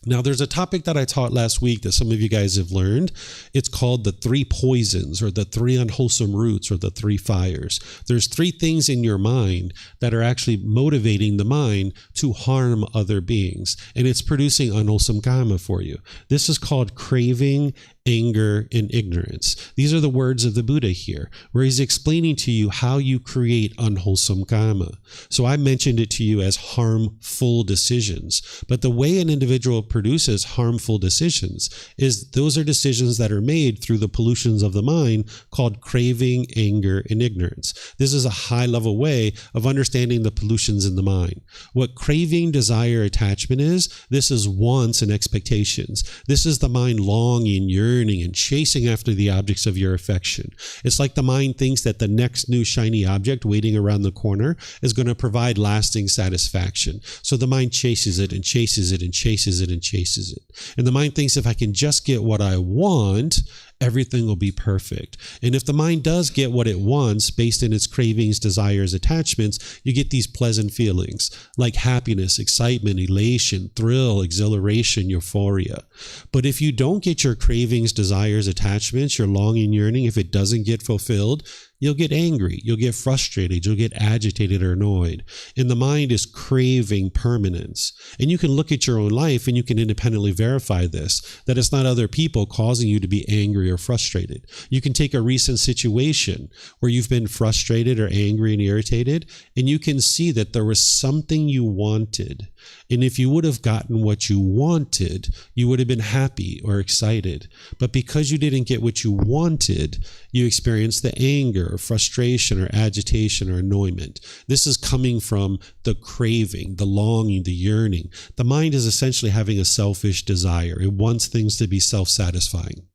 Now, there's a topic that I taught last week that some of you guys have learned. It's called the 3 poisons, or the 3 unwholesome roots, or the 3 fires. There's 3 things in your mind that are actually motivating the mind to harm other beings, and it's producing unwholesome kamma for you. This is called craving, anger, and ignorance. These are the words of the Buddha here, where he's explaining to you how you create unwholesome kamma. So I mentioned it to you as harmful decisions, but the way an individual produces harmful decisions is those are decisions that are made through the pollutions of the mind called craving, anger, and ignorance. This is a high-level way of understanding the pollutions in the mind. What craving, desire, attachment is, this is wants and expectations. This is the mind longing, yearning, and chasing after the objects of your affection. It's like the mind thinks that the next new shiny object waiting around the corner is going to provide lasting satisfaction. So the mind chases it and chases it and chases it and chases it. And the mind thinks if I can just get what I want, everything will be perfect. And if the mind does get what it wants based on its cravings, desires, attachments, you get these pleasant feelings like happiness, excitement, elation, thrill, exhilaration, euphoria. But if you don't get your cravings, desires, attachments, your longing, yearning, if it doesn't get fulfilled, you'll get angry, you'll get frustrated, you'll get agitated or annoyed. And the mind is craving permanence. And you can look at your own life and you can independently verify this, that it's not other people causing you to be angry or frustrated. You can take a recent situation where you've been frustrated or angry and irritated, and you can see that there was something you wanted. And if you would have gotten what you wanted, you would have been happy or excited. But because you didn't get what you wanted, you experienced the anger or frustration or agitation or annoyment. This is coming from the craving, the longing, the yearning. The mind is essentially having a selfish desire. It wants things to be self-satisfying.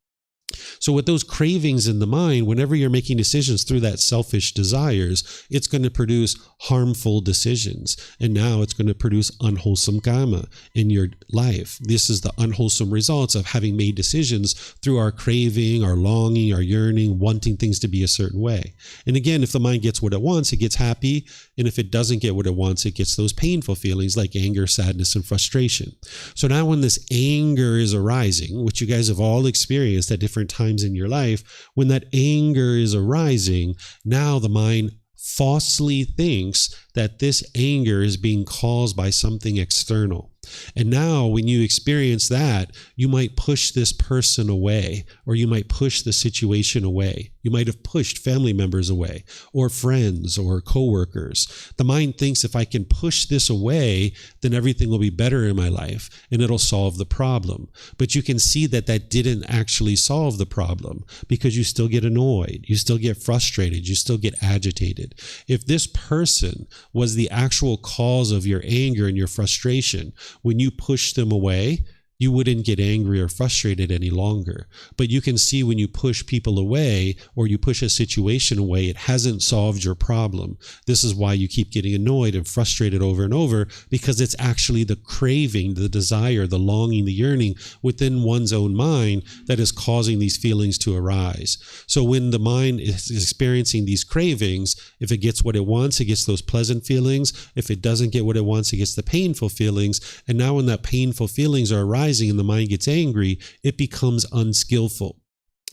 So with those cravings in the mind, whenever you're making decisions through that selfish desires, it's going to produce harmful decisions. And now it's going to produce unwholesome kamma in your life. This is the unwholesome results of having made decisions through our craving, our longing, our yearning, wanting things to be a certain way. And again, if the mind gets what it wants, it gets happy. And if it doesn't get what it wants, it gets those painful feelings like anger, sadness, and frustration. So now when this anger is arising, which you guys have all experienced at different times in your life, when that anger is arising, now the mind falsely thinks that this anger is being caused by something external. And now when you experience that, you might push this person away, or you might push the situation away. You might have pushed family members away, or friends, or coworkers. The mind thinks if I can push this away, then everything will be better in my life and it'll solve the problem. But you can see that that didn't actually solve the problem, because you still get annoyed, you still get frustrated, you still get agitated. If this person was the actual cause of your anger and your frustration, when you push them away, you wouldn't get angry or frustrated any longer. But you can see when you push people away, or you push a situation away, it hasn't solved your problem. This is why you keep getting annoyed and frustrated over and over, because it's actually the craving, the desire, the longing, the yearning within one's own mind that is causing these feelings to arise. So when the mind is experiencing these cravings, if it gets what it wants, it gets those pleasant feelings. If it doesn't get what it wants, it gets the painful feelings. And now when that painful feelings are arising and the mind gets angry, it becomes unskillful.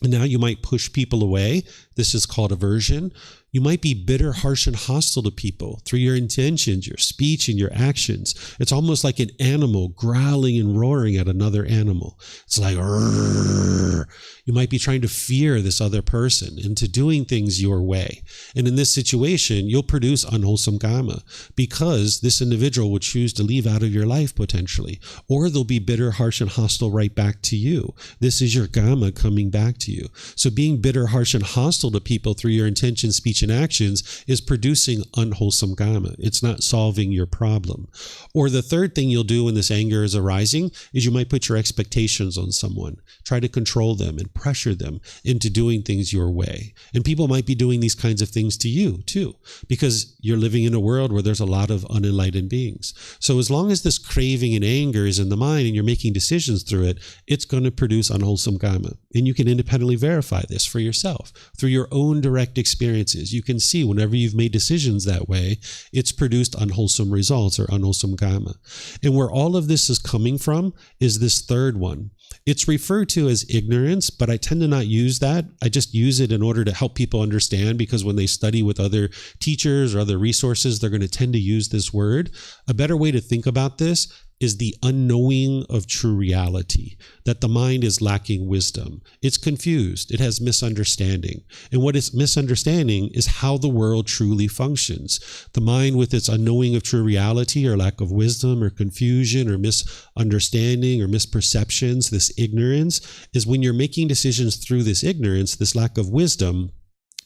And now you might push people away. This is called aversion. You might be bitter, harsh, and hostile to people through your intentions, your speech, and your actions. It's almost like an animal growling and roaring at another animal. It's like, "Rrr." You might be trying to fear this other person into doing things your way. And in this situation, you'll produce unwholesome kamma, because this individual will choose to leave out of your life potentially, or they'll be bitter, harsh, and hostile right back to you. This is your kamma coming back to you. So being bitter, harsh, and hostile to people through your intentions, speech, and actions is producing unwholesome kamma. It's not solving your problem. Or the third thing you'll do when this anger is arising is you might put your expectations on someone, try to control them and pressure them into doing things your way. And people might be doing these kinds of things to you too, because you're living in a world where there's a lot of unenlightened beings. So as long as this craving and anger is in the mind and you're making decisions through it, it's going to produce unwholesome kamma. And you can independently verify this for yourself through your own direct experiences. You can see whenever you've made decisions that way, it's produced unwholesome results or unwholesome kamma. And where all of this is coming from is this third one. It's referred to as ignorance, but I tend to not use that. I just use it in order to help people understand, because when they study with other teachers or other resources, they're going to tend to use this word. A better way to think about this is the unknowing of true reality, that the mind is lacking wisdom. It's confused. It has misunderstanding. And what it's misunderstanding is how the world truly functions. The mind, with its unknowing of true reality, or lack of wisdom, or confusion, or misunderstanding, or misperceptions, this ignorance, is when you're making decisions through this ignorance, this lack of wisdom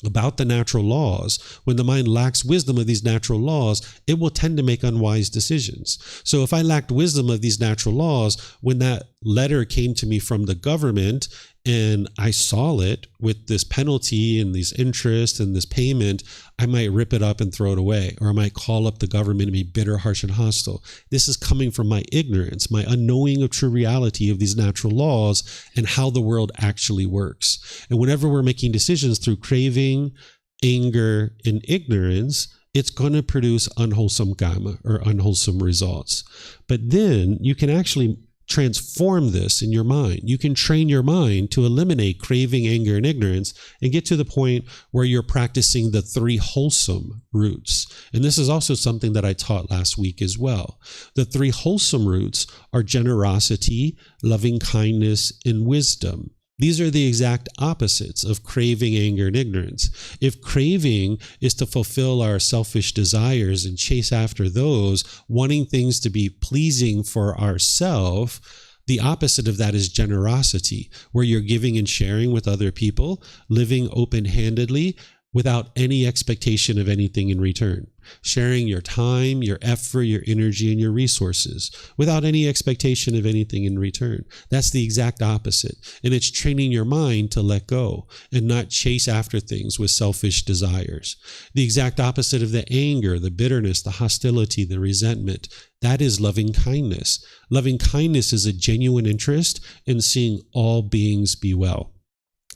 about the natural laws. When the mind lacks wisdom of these natural laws, it will tend to make unwise decisions. So if I lacked wisdom of these natural laws, when that letter came to me from the government and I saw it with this penalty and these interest and this payment, I might rip it up and throw it away, or I might call up the government and be bitter, harsh, and hostile. This is coming from my ignorance, my unknowing of true reality of these natural laws and how the world actually works. And whenever we're making decisions through craving, anger, and ignorance, it's going to produce unwholesome kamma, or unwholesome results. But then you can actually transform this in your mind. You can train your mind to eliminate craving, anger, and ignorance, and get to the point where you're practicing the 3 wholesome roots. And this is also something that I taught last week as well. The 3 wholesome roots are generosity, loving kindness, and wisdom. These are the exact opposites of craving, anger, and ignorance. If craving is to fulfill our selfish desires and chase after those, wanting things to be pleasing for ourselves, the opposite of that is generosity, where you're giving and sharing with other people, living open-handedly, without any expectation of anything in return. Sharing your time, your effort, your energy, and your resources without any expectation of anything in return. That's the exact opposite. And it's training your mind to let go and not chase after things with selfish desires. The exact opposite of the anger, the bitterness, the hostility, the resentment, that is loving kindness. Loving kindness is a genuine interest in seeing all beings be well.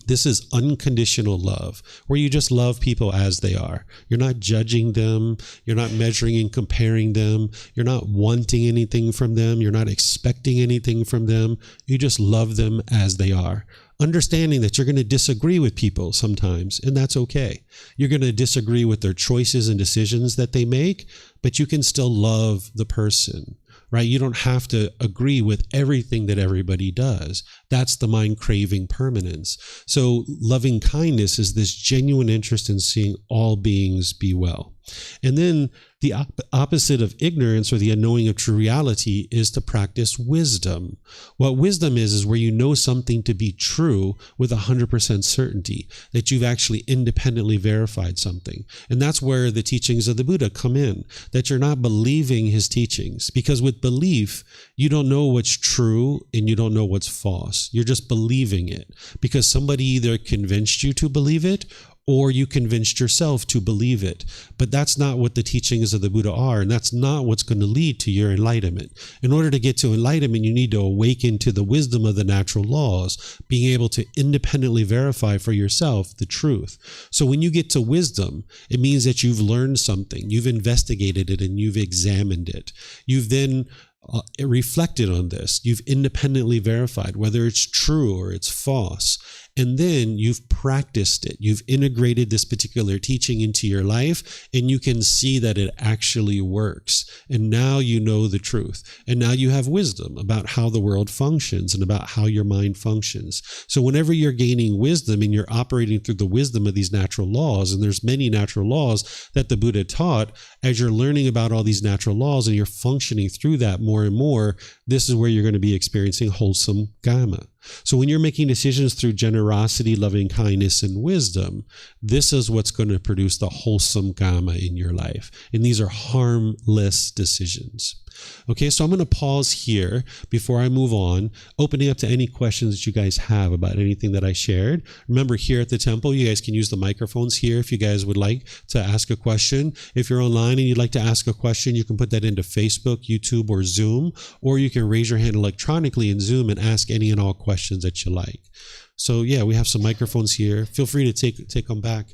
This is unconditional love, where you just love people as they are. You're not judging them. You're not measuring and comparing them. You're not wanting anything from them. You're not expecting anything from them. You just love them as they are. Understanding that you're going to disagree with people sometimes, and that's okay. You're going to disagree with their choices and decisions that they make, but you can still love the person. Right? You don't have to agree with everything that everybody does. That's the mind craving permanence. So loving kindness is this genuine interest in seeing all beings be well. And then the opposite of ignorance, or the unknowing of true reality, is to practice wisdom. What wisdom is where you know something to be true with 100% certainty, that you've actually independently verified something. And that's where the teachings of the Buddha come in, that you're not believing his teachings. Because with belief, you don't know what's true and you don't know what's false. You're just believing it because somebody either convinced you to believe it, or you convinced yourself to believe it. But that's not what the teachings of the Buddha are, and that's not what's going to lead to your enlightenment. In order to get to enlightenment, you need to awaken to the wisdom of the natural laws, being able to independently verify for yourself the truth. So when you get to wisdom, it means that you've learned something, you've investigated it, and you've examined it. You've then reflected on this. You've independently verified whether it's true or it's false. And then you've practiced it. You've integrated this particular teaching into your life, and you can see that it actually works. And now you know the truth. And now you have wisdom about how the world functions and about how your mind functions. So whenever you're gaining wisdom and you're operating through the wisdom of these natural laws, and there's many natural laws that the Buddha taught, as you're learning about all these natural laws and you're functioning through that more and more, this is where you're going to be experiencing wholesome Kamma. So when you're making decisions through generosity, loving kindness, and wisdom, this is what's going to produce the wholesome Kamma in your life. And these are harmless decisions. Okay, so I'm going to pause here before I move on, opening up to any questions that you guys have about anything that I shared. Remember, here at the temple, you guys can use the microphones here if you guys would like to ask a question. If you're online and you'd like to ask a question, you can put that into Facebook, YouTube, or Zoom, or you can raise your hand electronically in Zoom and ask any and all questions that you like. So yeah, we have some microphones here. Feel free to take them back.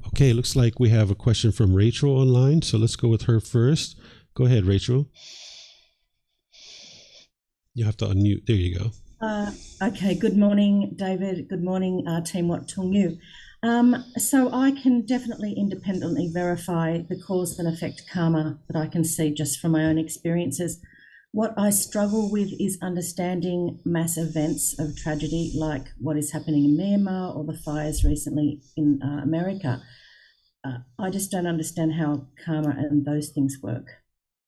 Okay, looks like we have a question from Rachel online, so let's go with her first. Go ahead, Rachel. You have to unmute. There you go. Okay, good morning, David. Good morning, Team Wat Tung. So I can definitely independently verify the cause and effect karma that I can see just from my own experiences. What I struggle with is understanding mass events of tragedy like what is happening in Myanmar or the fires recently in America. I just don't understand how karma and those things work.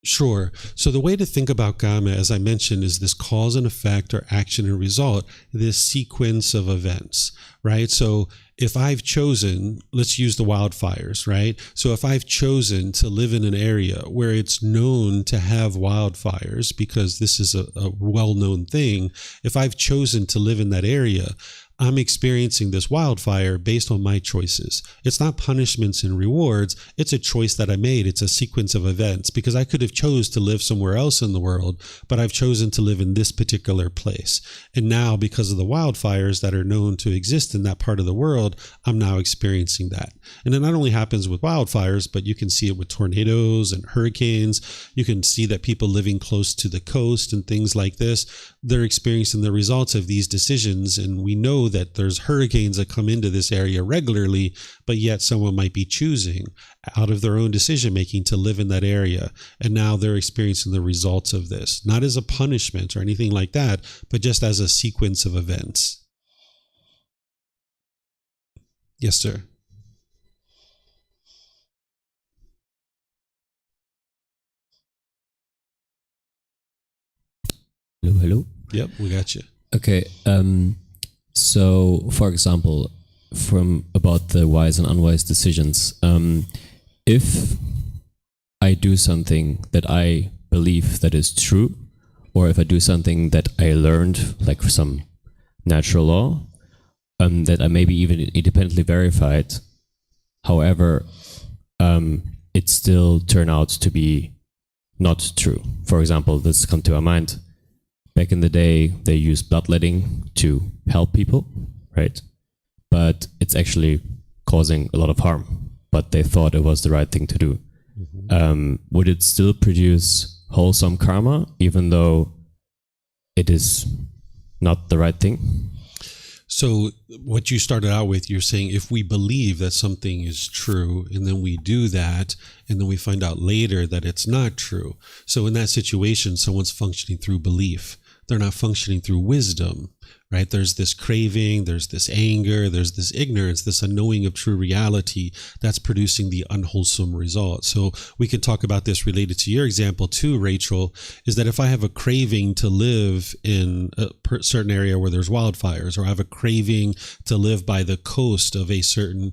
Sure. So the way to think about Kamma, as I mentioned, is this cause and effect, or action and result, this sequence of events, right? So if I've chosen, let's use the wildfires, right? So if I've chosen to live in an area where it's known to have wildfires, because this is a well-known thing, if I've chosen to live in that area, I'm experiencing this wildfire based on my choices. It's not punishments and rewards. It's a choice that I made. It's a sequence of events, because I could have chose to live somewhere else in the world, but I've chosen to live in this particular place. And now, because of the wildfires that are known to exist in that part of the world, I'm now experiencing that. And it not only happens with wildfires, but you can see it with tornadoes and hurricanes. You can see that people living close to the coast and things like this, they're experiencing the results of these decisions. And we know that there's hurricanes that come into this area regularly, but yet someone might be choosing out of their own decision making to live in that area. And now they're experiencing the results of this, not as a punishment or anything like that, but just as a sequence of events. Yes, sir. Hello. Yep, we got you. Okay. So, for example, from about the wise and unwise decisions, if I do something that I believe that is true, or if I do something that I learned, like some natural law, that I maybe even independently verified, however, it still turn out to be not true. For example, this come to our mind. Back in the day, they used bloodletting to help people, right? But it's actually causing a lot of harm. But they thought it was the right thing to do. Would it still produce wholesome karma, even though it is not the right thing? So what you started out with, you're saying if we believe that something is true and then we do that and then we find out later that it's not true. So in that situation, someone's functioning through belief. They're not functioning through wisdom, right? There's this craving, there's this anger, there's this ignorance, this unknowing of true reality that's producing the unwholesome result. So we could talk about this related to your example too, Rachel, is that if I have a craving to live in a certain area where there's wildfires, or I have a craving to live by the coast of a certain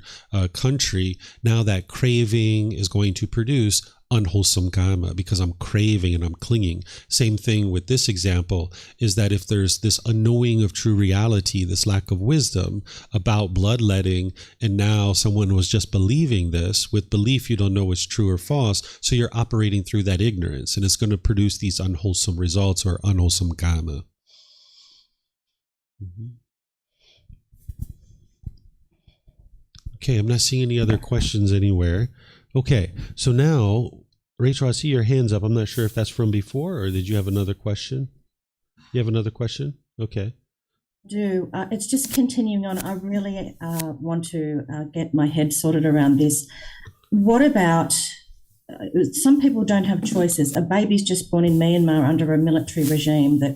country, now that craving is going to produce unwholesome karma because I'm craving and I'm clinging. Same thing with this example is that if there's this unknowing of true reality, this lack of wisdom about bloodletting, and now someone was just believing this, with belief you don't know what's true or false, so you're operating through that ignorance, and it's going to produce these unwholesome results or unwholesome karma. Okay, I'm not seeing any other questions anywhere. Okay, so now, Rachel, I see your hands up. I'm not sure if that's from before, or did you have another question? You have another question? Okay. I do. It's just continuing on. I really want to get my head sorted around this. What about, some people don't have choices. A baby's just born in Myanmar under a military regime that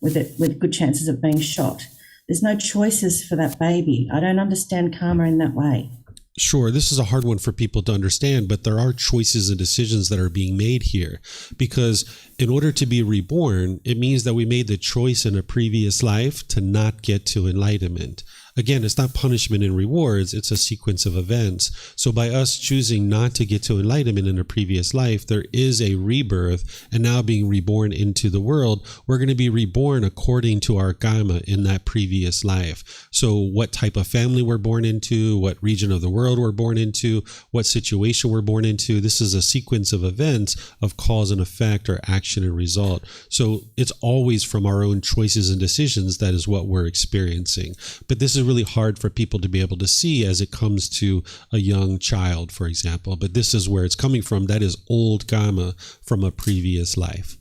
with good chances of being shot. There's no choices for that baby. I don't understand karma in that way. Sure, this is a hard one for people to understand, but there are choices and decisions that are being made here, because in order to be reborn, it means that we made the choice in a previous life to not get to enlightenment. Again, it's not punishment and rewards, it's a sequence of events. So by us choosing not to get to enlightenment in a previous life, there is a rebirth, and now being reborn into the world, we're going to be reborn according to our karma in that previous life. So what type of family we're born into, what region of the world we're born into, what situation we're born into, this is a sequence of events of cause and effect, or action and result. So it's always from our own choices and decisions that is what we're experiencing. But this is really hard for people to be able to see as it comes to a young child, for example. But this is where it's coming from. That is old karma from a previous life.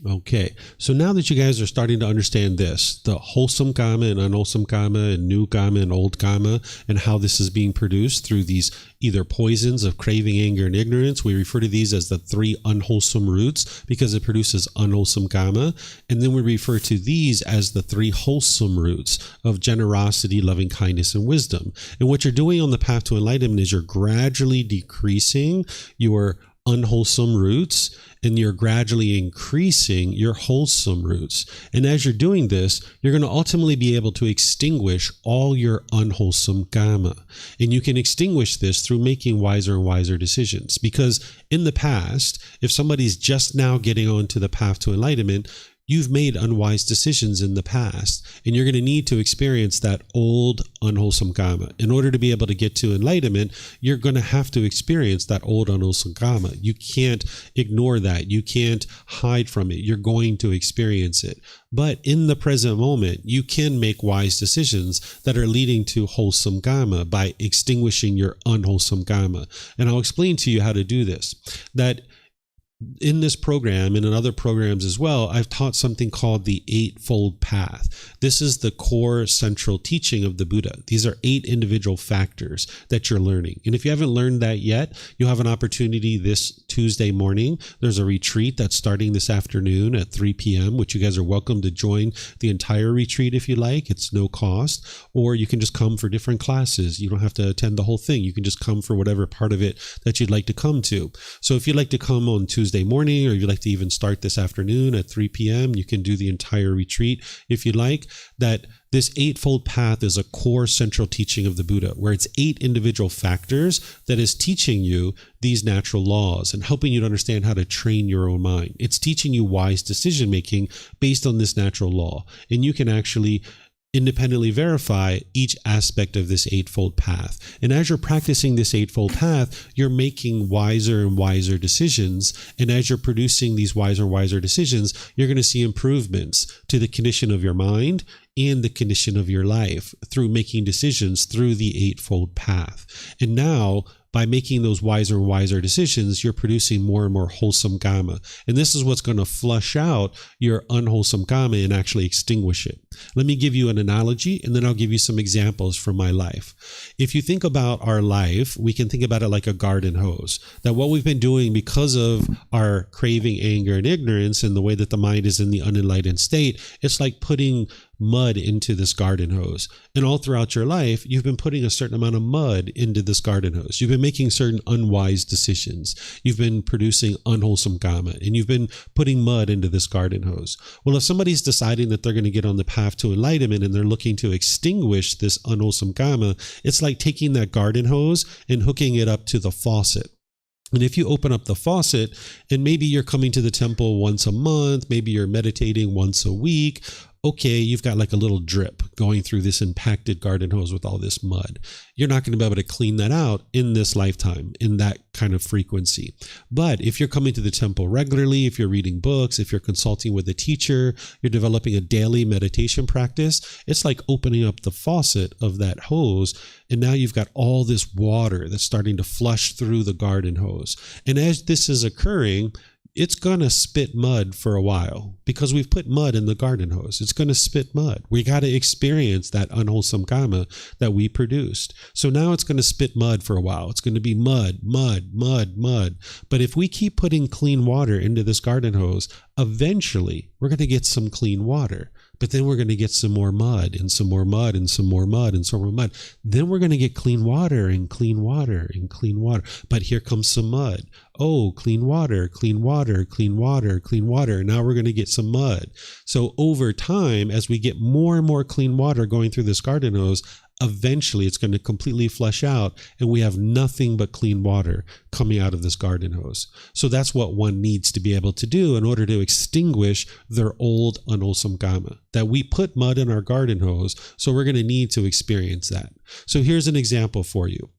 Okay, so now that you guys are starting to understand this, the wholesome karma and unwholesome karma, and new karma and old karma, and how this is being produced through these either poisons of craving, anger, and ignorance, we refer to these as the three unwholesome roots because it produces unwholesome karma. And then we refer to these as the three wholesome roots of generosity, loving kindness, and wisdom. And what you're doing on the path to enlightenment is you're gradually decreasing your unwholesome roots, and you're gradually increasing your wholesome roots. And as you're doing this, you're going to ultimately be able to extinguish all your unwholesome karma. And you can extinguish this through making wiser and wiser decisions. Because in the past, if somebody's just now getting onto the path to enlightenment, you've made unwise decisions in the past, and you're going to need to experience that old unwholesome karma. In order to be able to get to enlightenment, you're going to have to experience that old unwholesome karma. You can't ignore that. You can't hide from it. You're going to experience it. But in the present moment, you can make wise decisions that are leading to wholesome karma by extinguishing your unwholesome karma. And I'll explain to you how to do this. That in this program and in other programs as well, I've taught something called the Eightfold Path. This is the core central teaching of the Buddha. These are 8 individual factors that you're learning. And if you haven't learned that yet, you'll have an opportunity this Tuesday morning. There's a retreat that's starting this afternoon at 3 p.m., which you guys are welcome to join the entire retreat if you like. It's no cost. Or you can just come for different classes. You don't have to attend the whole thing. You can just come for whatever part of it that you'd like to come to. So if you'd like to come on Tuesday morning, or if you'd like to even start this afternoon at 3 p.m., you can do the entire retreat if you'd like. That this Eightfold Path is a core central teaching of the Buddha, where it's 8 individual factors that is teaching you these natural laws and helping you to understand how to train your own mind. It's teaching you wise decision making based on this natural law. And you can actually independently verify each aspect of this eightfold path. And as you're practicing this eightfold path, you're making wiser and wiser decisions. And as you're producing these wiser and wiser decisions, you're going to see improvements to the condition of your mind and the condition of your life through making decisions through the eightfold path. And now, by making those wiser and wiser decisions, you're producing more and more wholesome kamma. And this is what's going to flush out your unwholesome kamma and actually extinguish it. Let me give you an analogy, and then I'll give you some examples from my life. If you think about our life, we can think about it like a garden hose. That what we've been doing because of our craving, anger, and ignorance, and the way that the mind is in the unenlightened state, it's like putting mud into this garden hose. And all throughout your life, you've been putting a certain amount of mud into this garden hose. You've been making certain unwise decisions. You've been producing unwholesome kamma, and you've been putting mud into this garden hose. Well, if somebody's deciding that they're going to get on the path to enlightenment and they're looking to extinguish this unwholesome kamma, it's like taking that garden hose and hooking it up to the faucet. And if you open up the faucet, and maybe you're coming to the temple once a month, maybe you're meditating once a week, okay, you've got like a little drip going through this impacted garden hose with all this mud. You're not going to be able to clean that out in this lifetime, in that kind of frequency. But if you're coming to the temple regularly, if you're reading books, if you're consulting with a teacher, you're developing a daily meditation practice, it's like opening up the faucet of that hose. And now you've got all this water that's starting to flush through the garden hose. And as this is occurring, it's going to spit mud for a while because we've put mud in the garden hose. It's going to spit mud. We got to experience that unwholesome kamma that we produced. So now it's going to spit mud for a while. It's going to be mud, mud, mud, mud. But if we keep putting clean water into this garden hose, eventually we're going to get some clean water. But then we're going to get some more mud and some more mud and some more mud and some more mud. Then we're going to get clean water and clean water and clean water. But here comes some mud. Oh, clean water, clean water, clean water, clean water. Now we're going to get some mud. So over time, as we get more and more clean water going through this garden hose, eventually it's going to completely flush out and we have nothing but clean water coming out of this garden hose. So that's what one needs to be able to do in order to extinguish their old unwholesome kamma. That we put mud in our garden hose, so we're going to need to experience that. So here's an example for you.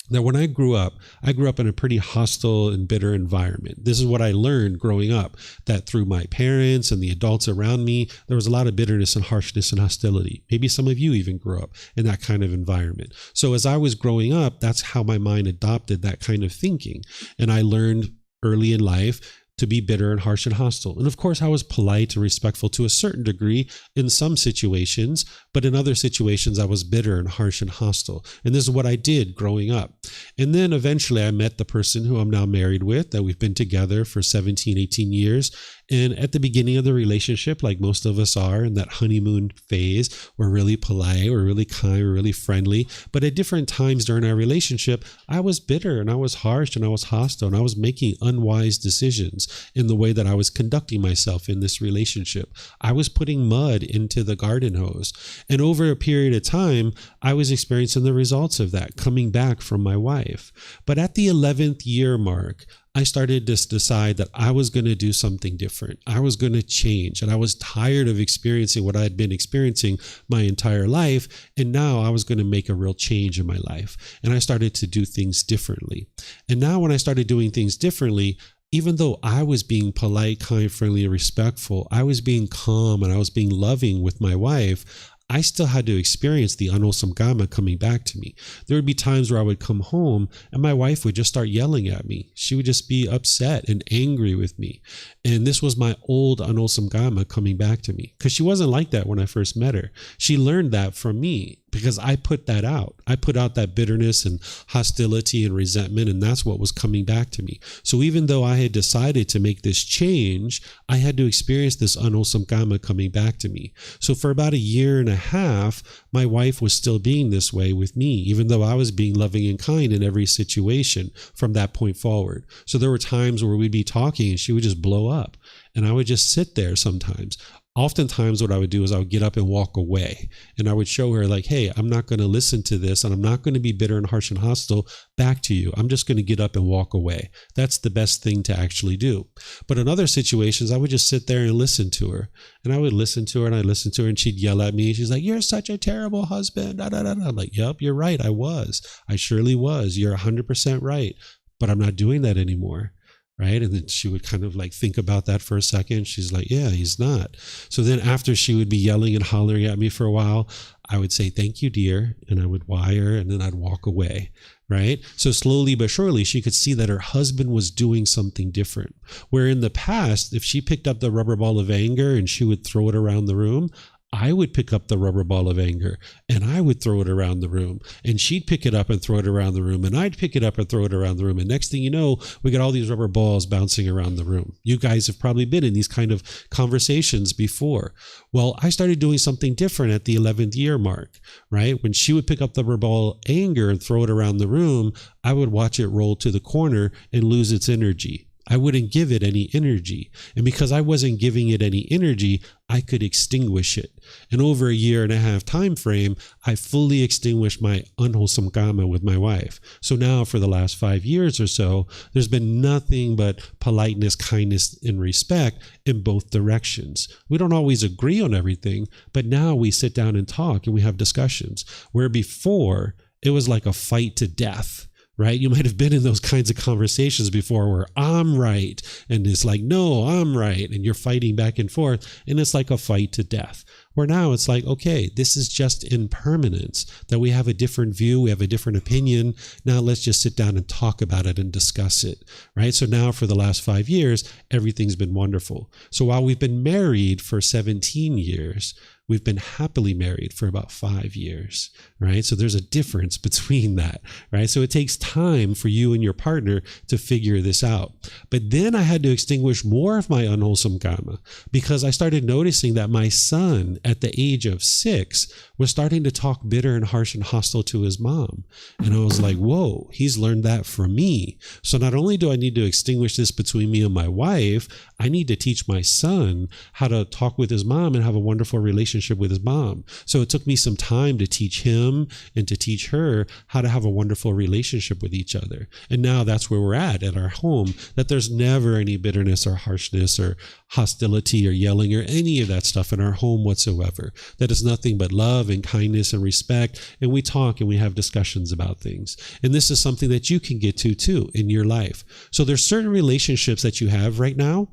Now, when I grew up in a pretty hostile and bitter environment. This is what I learned growing up, that through my parents and the adults around me, there was a lot of bitterness and harshness and hostility. Maybe some of you even grew up in that kind of environment. So as I was growing up, that's how my mind adopted that kind of thinking. And I learned early in life to be bitter and harsh and hostile. And of course, I was polite and respectful to a certain degree in some situations, but in other situations, I was bitter and harsh and hostile. And this is what I did growing up. And then eventually I met the person who I'm now married with, that we've been together for 17, 18 years. And at the beginning of the relationship, like most of us are in that honeymoon phase, we're really polite, we're really kind, we're really friendly. But at different times during our relationship, I was bitter and I was harsh and I was hostile and I was making unwise decisions in the way that I was conducting myself in this relationship. I was putting mud into the garden hose. And over a period of time, I was experiencing the results of that coming back from my wife. But at the 11th year mark, I started to decide that I was going to do something different. I was going to change. And I was tired of experiencing what I had been experiencing my entire life. And now I was going to make a real change in my life. And I started to do things differently. And now when I started doing things differently, even though I was being polite, kind, friendly, and respectful, I was being calm and I was being loving with my wife, I still had to experience the unwholesome kamma coming back to me. There would be times where I would come home and my wife would just start yelling at me. She would just be upset and angry with me. And this was my old unwholesome kamma coming back to me, because she wasn't like that when I first met her. She learned that from me because I put that out. I put out that bitterness and hostility and resentment, and that's what was coming back to me. So even though I had decided to make this change, I had to experience this unwholesome kamma coming back to me. So for about a year and a half, my wife was still being this way with me, even though I was being loving and kind in every situation from that point forward. So there were times where we'd be talking and she would just blow up and I would just sit there sometimes. oftentimes what I would do is I would get up and walk away, and I would show her like, hey, I'm not going to listen to this, and I'm not going to be bitter and harsh and hostile back to you. I'm just going to get up and walk away. That's the best thing to actually do. But in other situations, I would just sit there and listen to her, and I would listen to her and I'd listen to her, and she'd yell at me. She's like, you're such a terrible husband. Da, da, da, da. I'm like, yep, you're right. I was. I surely was. You're 100% right. But I'm not doing that anymore. Right. And then she would kind of like think about that for a second. She's like, yeah, he's not. So then after she would be yelling and hollering at me for a while, I would say, thank you, dear. And I would wire, and then I'd walk away. Right. So slowly but surely, she could see that her husband was doing something different. Where in the past, if she picked up the rubber ball of anger and she would throw it around the room, I would pick up the rubber ball of anger and I would throw it around the room, and she'd pick it up and throw it around the room, and I'd pick it up and throw it around the room. And next thing you know, we got all these rubber balls bouncing around the room. You guys have probably been in these kind of conversations before. Well, I started doing something different at the 11th year mark, right? When she would pick up the rubber ball anger and throw it around the room, I would watch it roll to the corner and lose its energy. I wouldn't give it any energy. And because I wasn't giving it any energy, I could extinguish it. And over a 1.5 year time frame, I fully extinguished my unwholesome karma with my wife. So now for the last 5 years or so, there's been nothing but politeness, kindness, and respect in both directions. We don't always agree on everything, but now we sit down and talk and we have discussions. Where before, it was like a fight to death. Right? You might have been in those kinds of conversations before where I'm right, and it's like, no, I'm right. And you're fighting back and forth, and it's like a fight to death. Where now it's like, okay, this is just impermanence, that we have a different view, we have a different opinion. Now let's just sit down and talk about it and discuss it, right? So now for the last 5 years, everything's been wonderful. So while we've been married for 17 years, we've been happily married for about 5 years, right? So there's a difference between that, right? So it takes time for you and your partner to figure this out. But then I had to extinguish more of my unwholesome karma, because I started noticing that my son at the age of 6 was starting to talk bitter and harsh and hostile to his mom. And I was like, whoa, he's learned that from me. So not only do I need to extinguish this between me and my wife, I need to teach my son how to talk with his mom and have a wonderful relationship with his mom. So it took me some time to teach him and to teach her how to have a wonderful relationship with each other. And now that's where we're at our home, that there's never any bitterness or harshness or hostility or yelling or any of that stuff in our home whatsoever. That is nothing but love and kindness and respect. And we talk and we have discussions about things. And this is something that you can get to too in your life. So there's certain relationships that you have right now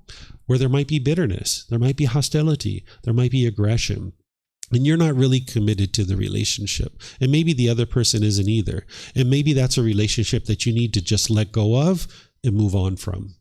where there might be bitterness, there might be hostility, there might be aggression. And you're not really committed to the relationship. And maybe the other person isn't either. And maybe that's a relationship that you need to just let go of and move on from.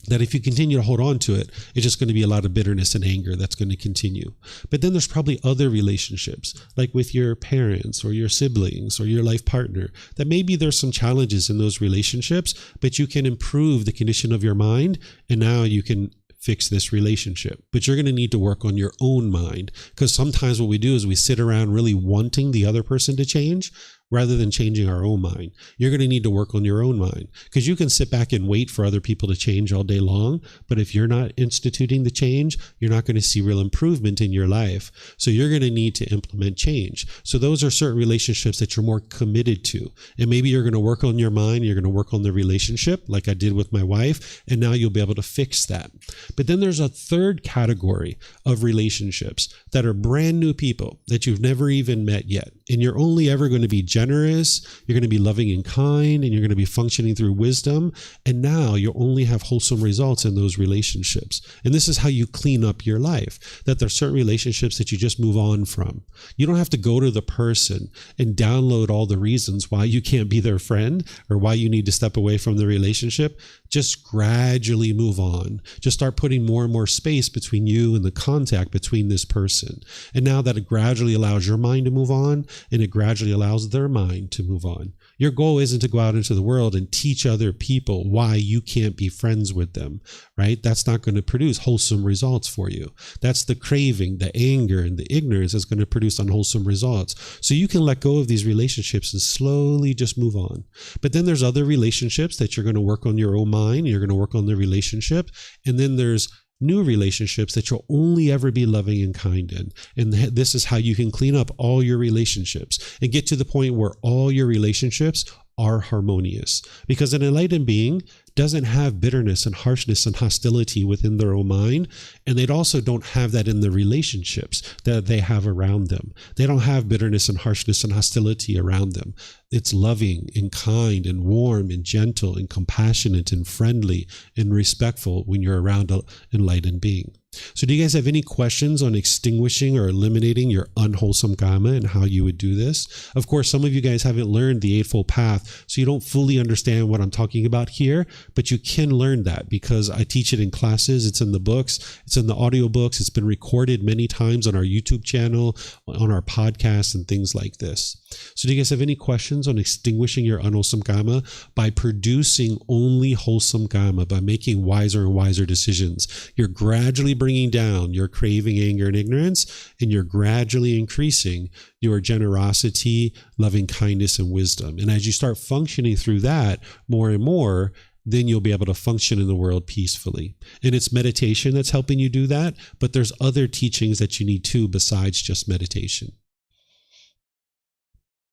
That if you continue to hold on to it, it's just going to be a lot of bitterness and anger that's going to continue. But then there's probably other relationships, like with your parents or your siblings or your life partner, that maybe there's some challenges in those relationships, but you can improve the condition of your mind, and now you can fix this relationship. But you're going to need to work on your own mind, because sometimes what we do is we sit around really wanting the other person to change rather than changing our own mind. You're going to need to work on your own mind, because you can sit back and wait for other people to change all day long. But if you're not instituting the change, you're not going to see real improvement in your life. So you're going to need to implement change. So those are certain relationships that you're more committed to. And maybe you're going to work on your mind, you're going to work on the relationship like I did with my wife, and now you'll be able to fix that. But then there's a third category of relationships that are brand new people that you've never even met yet. And you're only ever going to be generous, you're going to be loving and kind, and you're going to be functioning through wisdom. And now you'll only have wholesome results in those relationships. And this is how you clean up your life, that there are certain relationships that you just move on from. You don't have to go to the person and download all the reasons why you can't be their friend or why you need to step away from the relationship. Just gradually move on. Just start putting more and more space between you and the contact between this person. And now that it gradually allows your mind to move on, and it gradually allows their mind to move on. Your goal isn't to go out into the world and teach other people why you can't be friends with them, right? That's not going to produce wholesome results for you. That's the craving, the anger, and the ignorance that's going to produce unwholesome results. So you can let go of these relationships and slowly just move on. But then there's other relationships that you're going to work on your own mind, you're going to work on the relationship, and then there's new relationships that you'll only ever be loving and kind in. And this is how you can clean up all your relationships and get to the point where all your relationships are harmonious. Because an enlightened being doesn't have bitterness and harshness and hostility within their own mind, and they also don't have that in the relationships that they have around them. They don't have bitterness and harshness and hostility around them. It's loving and kind and warm and gentle and compassionate and friendly and respectful when you're around an enlightened being. So do you guys have any questions on extinguishing or eliminating your unwholesome karma and how you would do this? Of course, some of you guys haven't learned the Eightfold Path, so you don't fully understand what I'm talking about here, but you can learn that because I teach it in classes. It's in the books. It's in the audiobooks. It's been recorded many times on our YouTube channel, on our podcast, and things like this. So do you guys have any questions on extinguishing your unwholesome karma by producing only wholesome karma, by making wiser and wiser decisions? You're gradually bringing down your craving, anger, and ignorance, and you're gradually increasing your generosity, loving kindness, and wisdom. And as you start functioning through that more and more, then you'll be able to function in the world peacefully. And it's meditation that's helping you do that, but there's other teachings that you need too besides just meditation.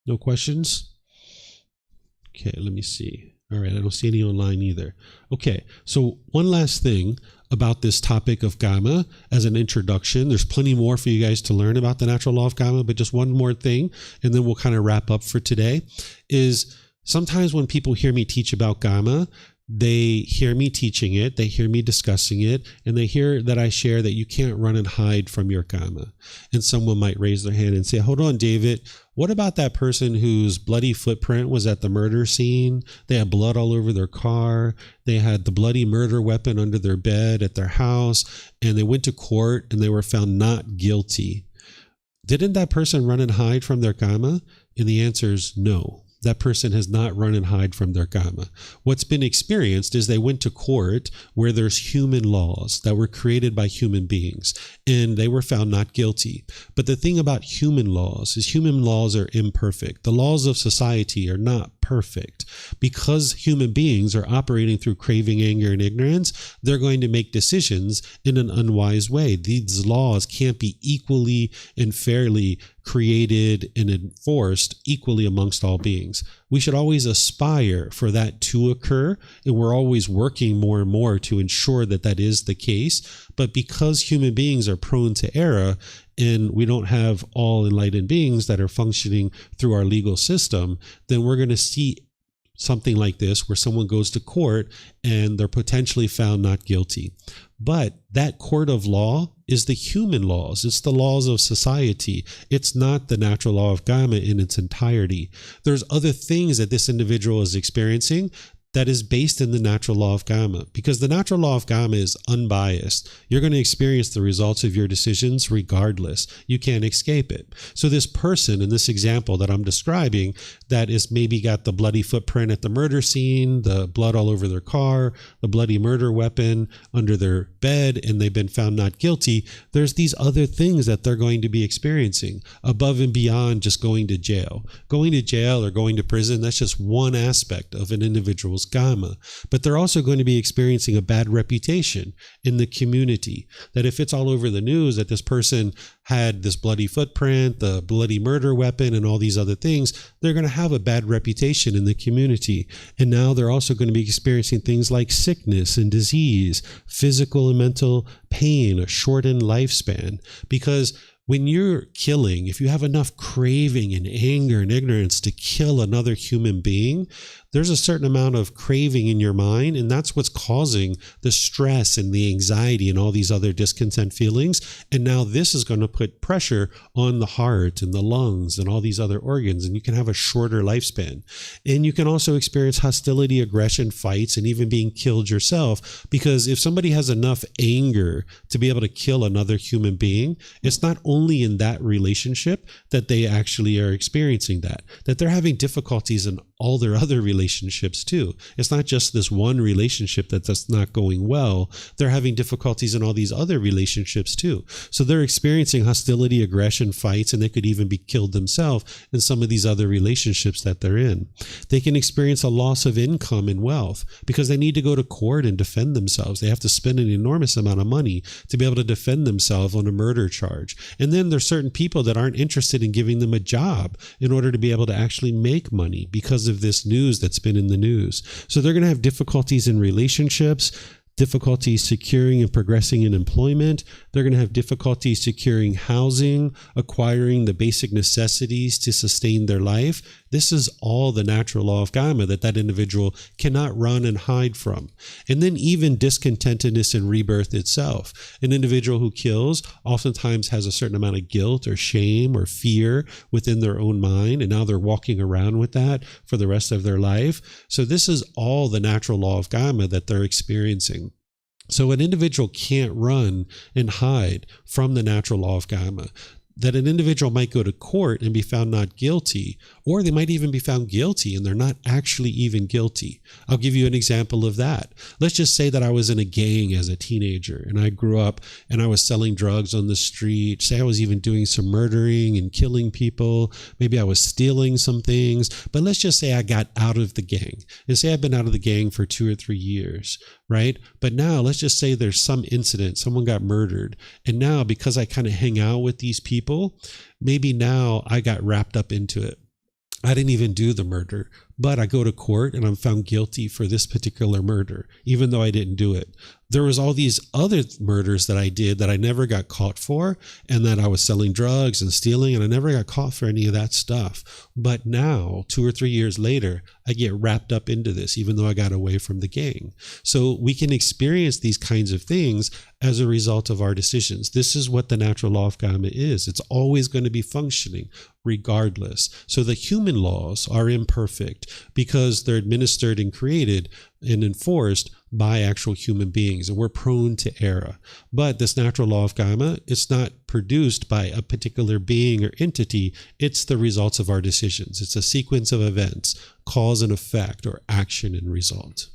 No questions? Okay, let me see. All right, I don't see any online either. Okay, so one last thing about this topic of Kamma as an introduction. There's plenty more for you guys to learn about the natural law of Kamma, but just one more thing, and then we'll kind of wrap up for today, is sometimes when people hear me teach about Kamma, they hear me teaching it, they hear me discussing it, and they hear that I share that you can't run and hide from your Kamma. And someone might raise their hand and say, hold on, David, what about that person whose bloody footprint was at the murder scene? They had blood all over their car. They had the bloody murder weapon under their bed at their house, and they went to court and they were found not guilty. Didn't that person run and hide from their Kamma? And the answer is no. That person has not run and hide from their Kamma. What's been experienced is they went to court where there's human laws that were created by human beings, and they were found not guilty. But the thing about human laws is human laws are imperfect. The laws of society are not perfect. Because human beings are operating through craving, anger, and ignorance, they're going to make decisions in an unwise way. These laws can't be equally and fairly created and enforced equally amongst all beings. We should always aspire for that to occur, and we're always working more and more to ensure that that is the case. But because human beings are prone to error, and we don't have all enlightened beings that are functioning through our legal system, then we're going to see something like this where someone goes to court and they're potentially found not guilty. But that court of law is the human laws. It's the laws of society. It's not the natural law of Kamma in its entirety. There's other things that this individual is experiencing that is based in the natural law of Kamma, because the natural law of Kamma is unbiased. You're going to experience the results of your decisions regardless. You can't escape it. So this person in this example that I'm describing that is maybe got the bloody footprint at the murder scene, the blood all over their car, the bloody murder weapon under their bed, and they've been found not guilty, there's these other things that they're going to be experiencing above and beyond just going to jail. Going to jail or going to prison, that's just one aspect of an individual's Kamma, but they're also going to be experiencing a bad reputation in the community. That if it's all over the news that this person had this bloody footprint, the bloody murder weapon, and all these other things, they're going to have a bad reputation in the community. And now they're also going to be experiencing things like sickness and disease, physical and mental pain, a shortened lifespan, because when you're killing, if you have enough craving and anger and ignorance to kill another human being, there's a certain amount of craving in your mind, and that's what's causing the stress and the anxiety and all these other discontent feelings. And now this is going to put pressure on the heart and the lungs and all these other organs, and you can have a shorter lifespan. And you can also experience hostility, aggression, fights, and even being killed yourself, because if somebody has enough anger to be able to kill another human being, it's not only in that relationship that they actually are experiencing that they're having difficulties in all their other relationships relationships too. It's not just this one relationship that's not going well. They're having difficulties in all these other relationships too. So they're experiencing hostility, aggression, fights, and they could even be killed themselves in some of these other relationships that they're in. They can experience a loss of income and wealth because they need to go to court and defend themselves. They have to spend an enormous amount of money to be able to defend themselves on a murder charge. And then there's certain people that aren't interested in giving them a job in order to be able to actually make money because of this news that's been in the news. So they're going to have difficulties in relationships, difficulty securing and progressing in employment. They're going to have difficulty securing housing, acquiring the basic necessities to sustain their life. This is all the natural law of Kamma that individual cannot run and hide from. And then even discontentedness and rebirth itself. An individual who kills oftentimes has a certain amount of guilt or shame or fear within their own mind, and now they're walking around with that for the rest of their life. So this is all the natural law of Kamma that they're experiencing. So an individual can't run and hide from the natural law of Kamma. That an individual might go to court and be found not guilty, or they might even be found guilty and they're not actually even guilty. I'll give you an example of that. Let's just say that I was in a gang as a teenager and I grew up and I was selling drugs on the street. Say I was even doing some murdering and killing people. Maybe I was stealing some things, but let's just say I got out of the gang and say I've been out of the gang for 2 or 3 years, right? But now let's just say there's some incident, someone got murdered. And now because I kind of hang out with these people, maybe now I got wrapped up into it. I didn't even do the murder, but I go to court and I'm found guilty for this particular murder, even though I didn't do it. There was all these other murders that I did that I never got caught for, and that I was selling drugs and stealing, and I never got caught for any of that stuff. But now, 2 or 3 years later, I get wrapped up into this, even though I got away from the gang. So we can experience these kinds of things as a result of our decisions. This is what the natural law of Kamma is. It's always going to be functioning regardless. So the human laws are imperfect because they're administered and created and enforced by actual human beings, and we're prone to error. But this natural law of Kamma, it's not produced by a particular being or entity. It's the results of our decisions. It's a sequence of events, cause and effect, or action and result.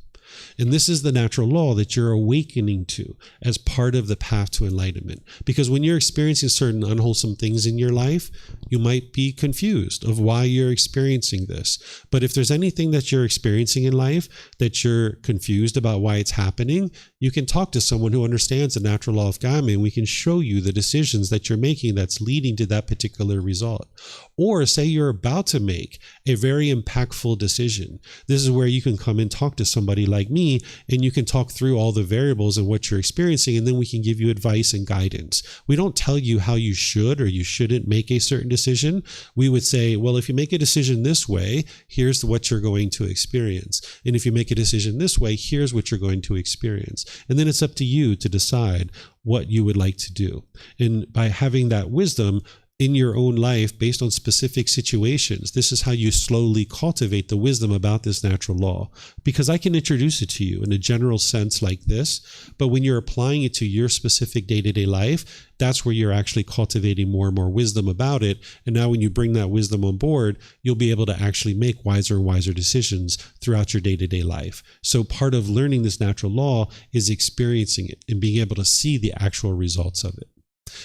And this is the natural law that you're awakening to as part of the path to enlightenment. Because when you're experiencing certain unwholesome things in your life, you might be confused of why you're experiencing this. But if there's anything that you're experiencing in life that you're confused about why it's happening, you can talk to someone who understands the natural law of Kamma, and we can show you the decisions that you're making that's leading to that particular result. Or say you're about to make a very impactful decision. This is where you can come and talk to somebody like me, and you can talk through all the variables of what you're experiencing, and then we can give you advice and guidance. We don't tell you how you should or you shouldn't make a certain decision. We would say, well, if you make a decision this way, here's what you're going to experience. And if you make a decision this way, here's what you're going to experience. And then it's up to you to decide what you would like to do. And by having that wisdom in your own life based on specific situations, this is how you slowly cultivate the wisdom about this natural law. Because I can introduce it to you in a general sense like this, but when you're applying it to your specific day-to-day life, that's where you're actually cultivating more and more wisdom about it. And now when you bring that wisdom on board, you'll be able to actually make wiser and wiser decisions throughout your day-to-day life. So part of learning this natural law is experiencing it and being able to see the actual results of it.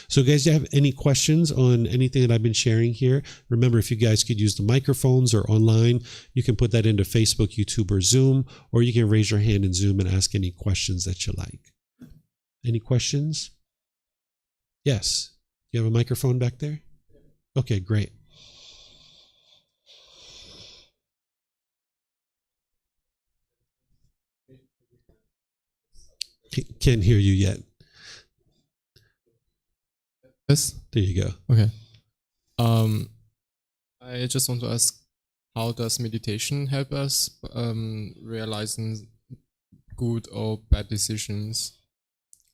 So guys, do you have any questions on anything that I've been sharing here? Remember, if you guys could use the microphones or online, you can put that into Facebook, YouTube, or Zoom, or you can raise your hand in Zoom and ask any questions that you like. Any questions? Yes. You have a microphone back there? Okay, great. Can't hear you yet. Yes. There you go. Okay. I just want to ask, how does meditation help us realizing good or bad decisions?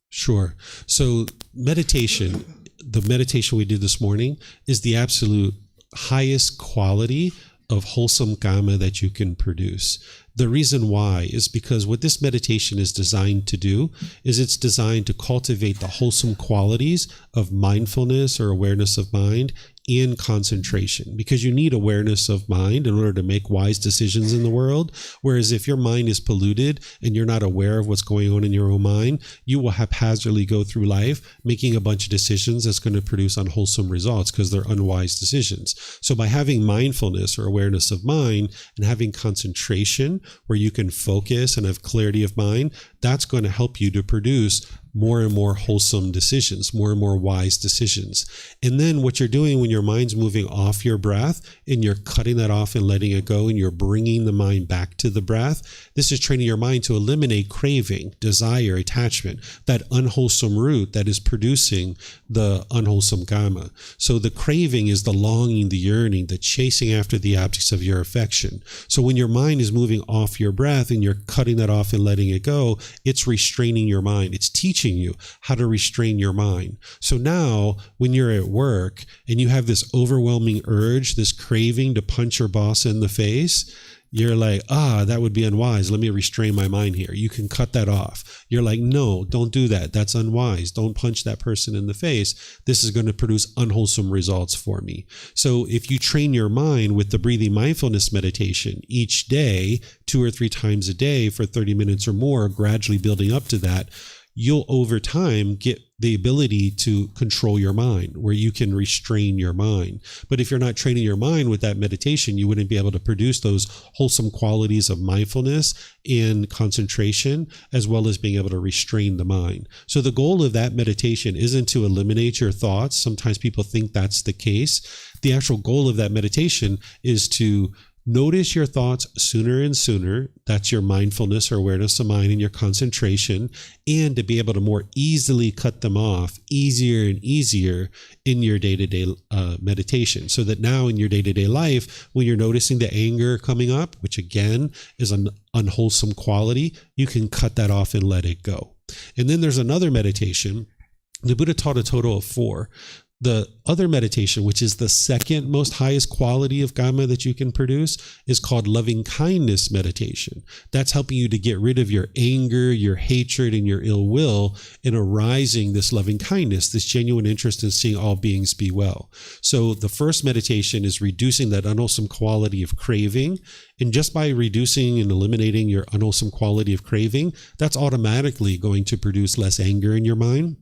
Sure. So meditation, the meditation we did this morning, is the absolute highest quality of wholesome Kamma that you can produce. The reason why is because what this meditation is designed to do is it's designed to cultivate the wholesome qualities of mindfulness or awareness of mind and concentration, because you need awareness of mind in order to make wise decisions in the world. Whereas if your mind is polluted and you're not aware of what's going on in your own mind, you will haphazardly go through life making a bunch of decisions that's going to produce unwholesome results because they're unwise decisions. So by having mindfulness or awareness of mind and having concentration where you can focus and have clarity of mind, that's going to help you to produce more and more wholesome decisions, more and more wise decisions. And then what you're doing when your mind's moving off your breath and you're cutting that off and letting it go and you're bringing the mind back to the breath, this is training your mind to eliminate craving, desire, attachment, that unwholesome root that is producing the unwholesome kamma. So the craving is the longing, the yearning, the chasing after the objects of your affection. So when your mind is moving off your breath and you're cutting that off and letting it go, it's restraining your mind. It's teaching you how to restrain your mind. So now when you're at work and you have this overwhelming urge, this craving to punch your boss in the face, you're like, that would be unwise. Let me restrain my mind here. You can cut that off. You're like, no, don't do that. That's unwise. Don't punch that person in the face. This is going to produce unwholesome results for me. So if you train your mind with the breathing mindfulness meditation each day, 2 or 3 times a day for 30 minutes or more, gradually building up to that, you'll over time get the ability to control your mind, where you can restrain your mind. But if you're not training your mind with that meditation, you wouldn't be able to produce those wholesome qualities of mindfulness and concentration, as well as being able to restrain the mind. So the goal of that meditation isn't to eliminate your thoughts. Sometimes people think that's the case. The actual goal of that meditation is to notice your thoughts sooner and sooner. That's your mindfulness or awareness of mind and your concentration, and to be able to more easily cut them off easier and easier in your day-to-day meditation. So that now in your day-to-day life, when you're noticing the anger coming up, which again is an unwholesome quality, you can cut that off and let it go. And then there's another meditation. The Buddha taught a total of 4. The other meditation, which is the second most highest quality of kamma that you can produce, is called loving kindness meditation. That's helping you to get rid of your anger, your hatred, and your ill will, and arising this loving kindness, this genuine interest in seeing all beings be well. So the first meditation is reducing that unwholesome quality of craving. And just by reducing and eliminating your unwholesome quality of craving, that's automatically going to produce less anger in your mind.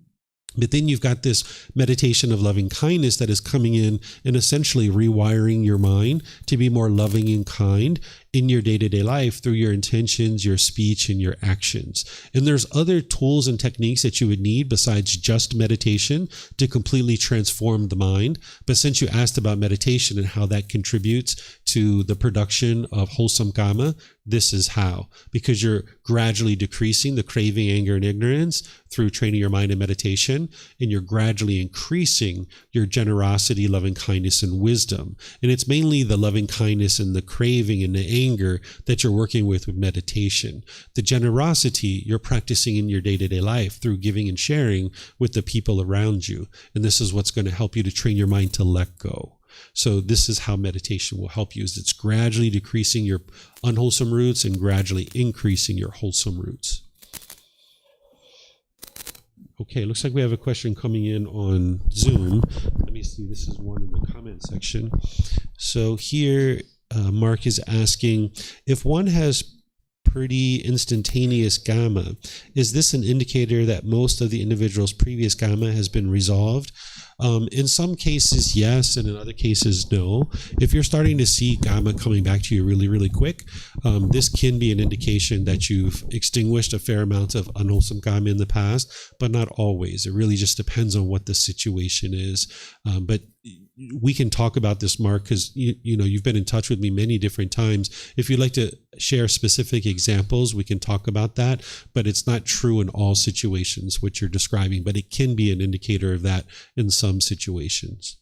But then you've got this meditation of loving kindness that is coming in and essentially rewiring your mind to be more loving and kind in your day-to-day life through your intentions, your speech, and your actions. And there's other tools and techniques that you would need besides just meditation to completely transform the mind. But since you asked about meditation and how that contributes to the production of wholesome kamma, this is how. Because you're gradually decreasing the craving, anger, and ignorance through training your mind in meditation, and you're gradually increasing your generosity, loving kindness, and wisdom. And it's mainly the loving kindness and the craving and the anger that you're working with meditation. The generosity you're practicing in your day-to-day life through giving and sharing with the people around you. And this is what's going to help you to train your mind to let go. So this is how meditation will help you, is it's gradually decreasing your unwholesome roots and gradually increasing your wholesome roots. Okay, looks like we have a question coming in on Zoom. Let me see, this is one in the comment section. So here, Mark is asking, if one has pretty instantaneous kamma, is this an indicator that most of the individual's previous kamma has been resolved? In some cases, yes, and in other cases, no. If you're starting to see kamma coming back to you really, really quick, this can be an indication that you've extinguished a fair amount of unwholesome kamma in the past, but not always. It really just depends on what the situation is. But we can talk about this, Mark, because you've been in touch with me many different times. If you'd like to share specific examples, we can talk about that, but it's not true in all situations, what you're describing, but it can be an indicator of that in some situations.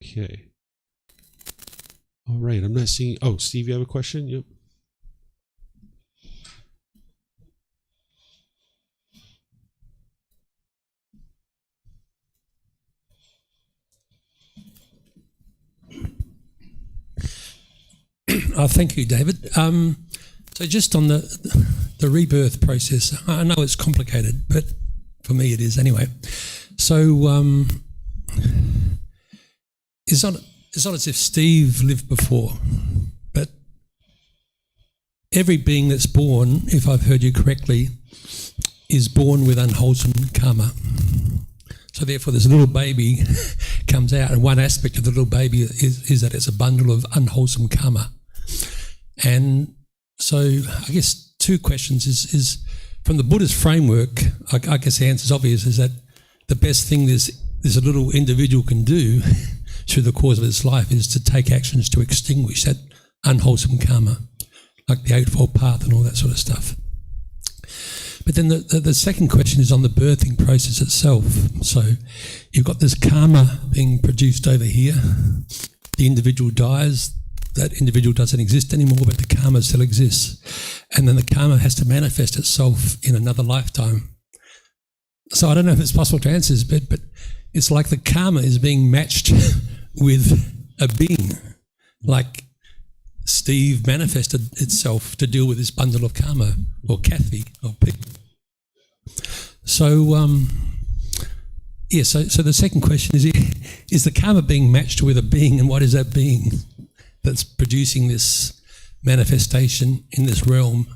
Okay. All right, I'm not seeing, Steve, you have a question? Yep. Thank you, David. So just on the rebirth process, I know it's complicated, but for me it is anyway. So it's not as if Steve lived before, but every being that's born, if I've heard you correctly, is born with unwholesome karma. So therefore this little baby comes out, and one aspect of the little baby is that it's a bundle of unwholesome karma. And so I guess two questions is from the Buddhist framework, I guess the answer is obvious, is that the best thing this a little individual can do through the course of its life is to take actions to extinguish that unwholesome karma, like the Eightfold Path and all that sort of stuff. But then the second question is on the birthing process itself. So you've got this karma being produced over here. The individual dies. That individual doesn't exist anymore, but the karma still exists. And then the karma has to manifest itself in another lifetime. So I don't know if it's possible to answer this, but it's like the karma is being matched with a being. Like Steve manifested itself to deal with this bundle of karma, or Kathy, or people. So, so the second question is the karma being matched with a being, and what is that being that's producing this manifestation in this realm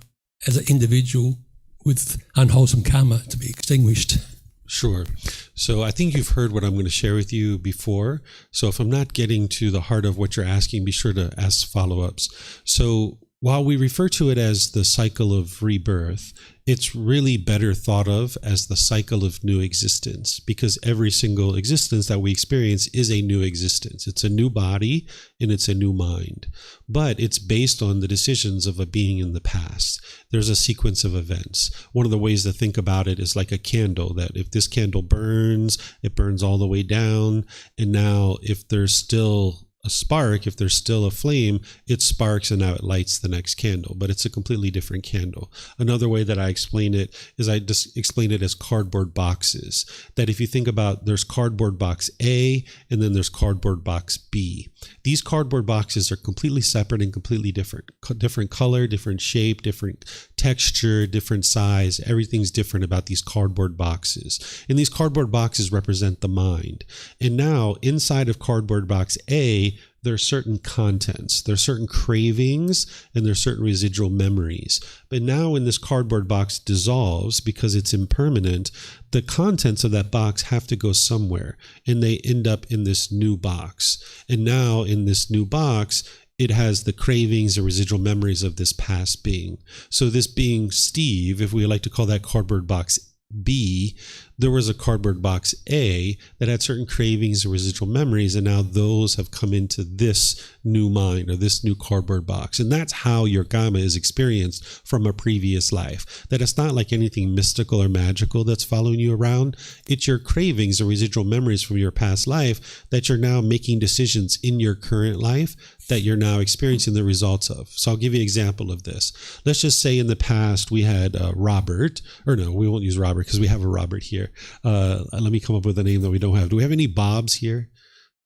as an individual with unwholesome karma to be extinguished? Sure. So I think you've heard what I'm going to share with you before. So if I'm not getting to the heart of what you're asking, be sure to ask follow-ups. So while we refer to it as the cycle of rebirth, it's really better thought of as the cycle of new existence, because every single existence that we experience is a new existence. It's a new body and it's a new mind, but it's based on the decisions of a being in the past. There's a sequence of events. One of the ways to think about it is like a candle, that if this candle burns, it burns all the way down. And now if there's still a spark, if there's still a flame, it sparks and now it lights the next candle, but it's a completely different candle. Another way that I explain it is I just explain it as cardboard boxes. That if you think about, there's cardboard box A and then there's cardboard box B. These cardboard boxes are completely separate and completely different. Different color, different shape, different texture, different size. Everything's different about these cardboard boxes. And these cardboard boxes represent the mind. And now inside of cardboard box A, there are certain contents, there are certain cravings, and there are certain residual memories. But now when this cardboard box dissolves, because it's impermanent, the contents of that box have to go somewhere, and they end up in this new box. And now in this new box, it has the cravings or residual memories of this past being. So this being Steve, if we like to call that cardboard box B, there was a cardboard box A that had certain cravings and residual memories, and now those have come into this new mind or this new cardboard box. And that's how your Kamma is experienced from a previous life. That it's not like anything mystical or magical that's following you around. It's your cravings or residual memories from your past life that you're now making decisions in your current life that you're now experiencing the results of. So I'll give you an example of this. Let's just say in the past we had Robert, or no, we won't use Robert because we have a Robert here. Let me come up with a name that we don't have. Do we have any Bobs here?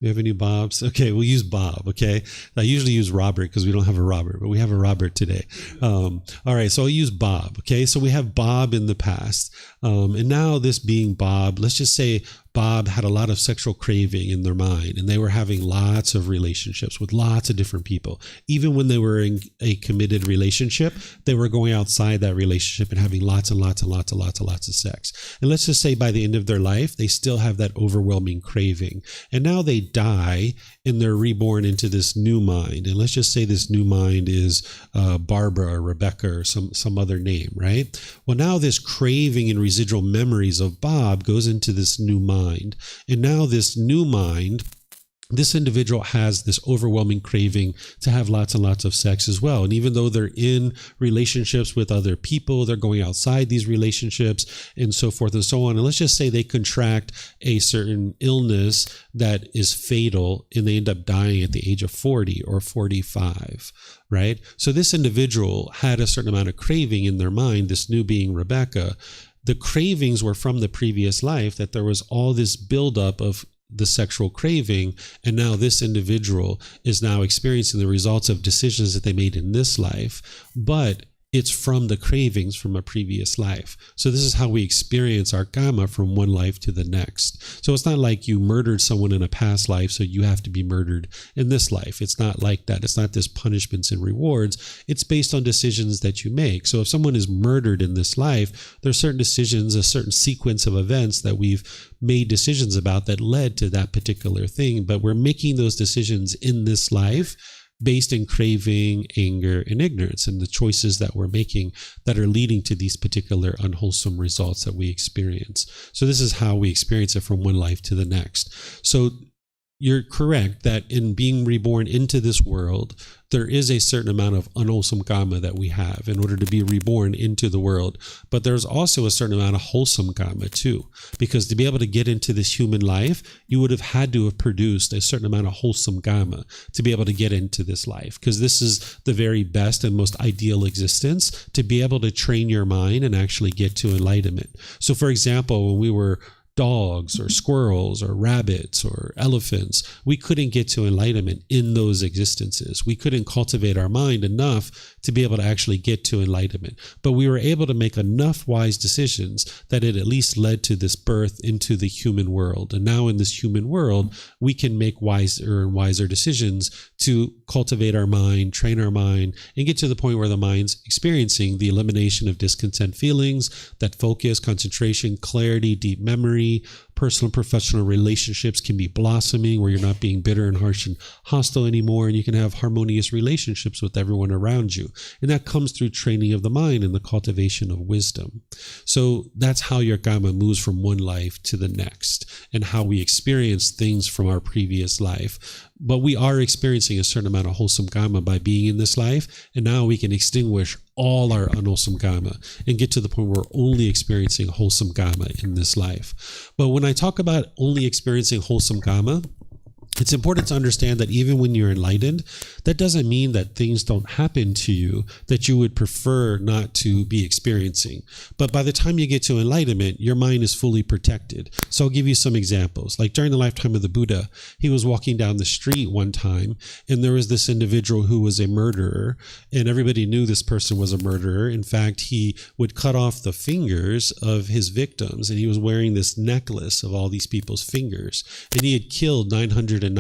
Do we have any Bobs? Okay, we'll use Bob, okay? I usually use Robert because we don't have a Robert, but we have a Robert today. All right, so I'll use Bob, okay? So we have Bob in the past. And now this being Bob, let's just say Bob had a lot of sexual craving in their mind, and they were having lots of relationships with lots of different people. Even when they were in a committed relationship, they were going outside that relationship and having lots and lots and lots and lots and lots of sex. And let's just say by the end of their life, they still have that overwhelming craving. And now they die and they're reborn into this new mind. And let's just say this new mind is Barbara or Rebecca or some other name, right? Well, now this craving and residual memories of Bob goes into this new mind. And now this new mind, this individual has this overwhelming craving to have lots and lots of sex as well. And even though they're in relationships with other people, they're going outside these relationships and so forth and so on. And let's just say they contract a certain illness that is fatal and they end up dying at the age of 40 or 45, right? So this individual had a certain amount of craving in their mind, this new being Rebecca. The cravings were from the previous life, that there was all this buildup of the sexual craving, and now this individual is now experiencing the results of decisions that they made in this life, but it's from the cravings from a previous life. So this is how we experience our kamma from one life to the next. So it's not like you murdered someone in a past life, so you have to be murdered in this life. It's not like that. It's not this punishments and rewards. It's based on decisions that you make. So if someone is murdered in this life, there are certain decisions, a certain sequence of events that we've made decisions about that led to that particular thing, but we're making those decisions in this life based in craving, anger, and ignorance, and the choices that we're making that are leading to these particular unwholesome results that we experience. So this is how we experience it from one life to the next. So you're correct that in being reborn into this world, there is a certain amount of unwholesome kamma that we have in order to be reborn into the world. But there's also a certain amount of wholesome kamma too, because to be able to get into this human life, you would have had to have produced a certain amount of wholesome kamma to be able to get into this life, because this is the very best and most ideal existence, to be able to train your mind and actually get to enlightenment. So for example, when we were dogs or squirrels or rabbits or elephants, we couldn't get to enlightenment in those existences. We couldn't cultivate our mind enough to be able to actually get to enlightenment. But we were able to make enough wise decisions that it at least led to this birth into the human world. And now in this human world, we can make wiser and wiser decisions to cultivate our mind, train our mind, and get to the point where the mind's experiencing the elimination of discontent feelings, that focus, concentration, clarity, deep memory. Personal and professional relationships can be blossoming, where you're not being bitter and harsh and hostile anymore, and you can have harmonious relationships with everyone around you. And that comes through training of the mind and the cultivation of wisdom. So that's how your kamma moves from one life to the next, and how we experience things from our previous life. But we are experiencing a certain amount of wholesome kamma by being in this life, and now we can extinguish all our unwholesome kamma and get to the point where we're only experiencing wholesome kamma in this life. But when I talk about only experiencing wholesome kamma, it's important to understand that even when you're enlightened, that doesn't mean that things don't happen to you that you would prefer not to be experiencing. But by the time you get to enlightenment, your mind is fully protected. So I'll give you some examples. Like during the lifetime of the Buddha, he was walking down the street one time, and there was this individual who was a murderer, and everybody knew this person was a murderer. In fact, he would cut off the fingers of his victims, and he was wearing this necklace of all these people's fingers, and he had killed 999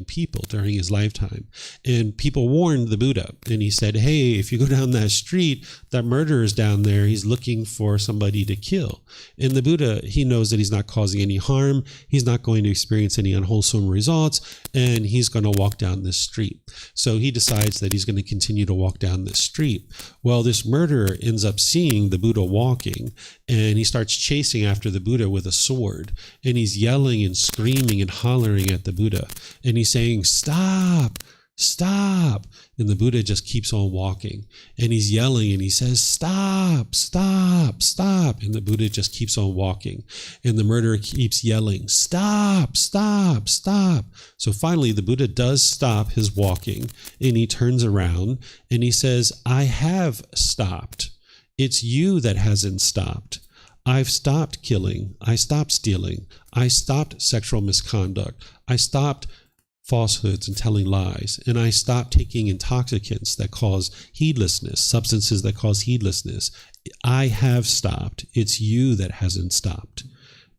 people during his lifetime. And people warned the Buddha, and he said, hey, if you go down that street, that murderer is down there, he's looking for somebody to kill. And the Buddha, he knows that he's not causing any harm, he's not going to experience any unwholesome results, and he's going to walk down this street. So he decides that he's going to continue to walk down this street. Well, this murderer ends up seeing the Buddha walking, and he starts chasing after the Buddha with a sword, and he's yelling and screaming and hollering at the Buddha, and he's saying, stop, stop. And the Buddha just keeps on walking, and he's yelling and he says, stop, stop, stop. And the Buddha just keeps on walking, and the murderer keeps yelling, stop, stop, stop. So finally the Buddha does stop his walking, and he turns around and he says, I have stopped. It's you that hasn't stopped. I've stopped killing. I stopped stealing. I stopped sexual misconduct. I stopped falsehoods and telling lies. And I stopped taking intoxicants that cause heedlessness, substances that cause heedlessness. I have stopped. It's you that hasn't stopped.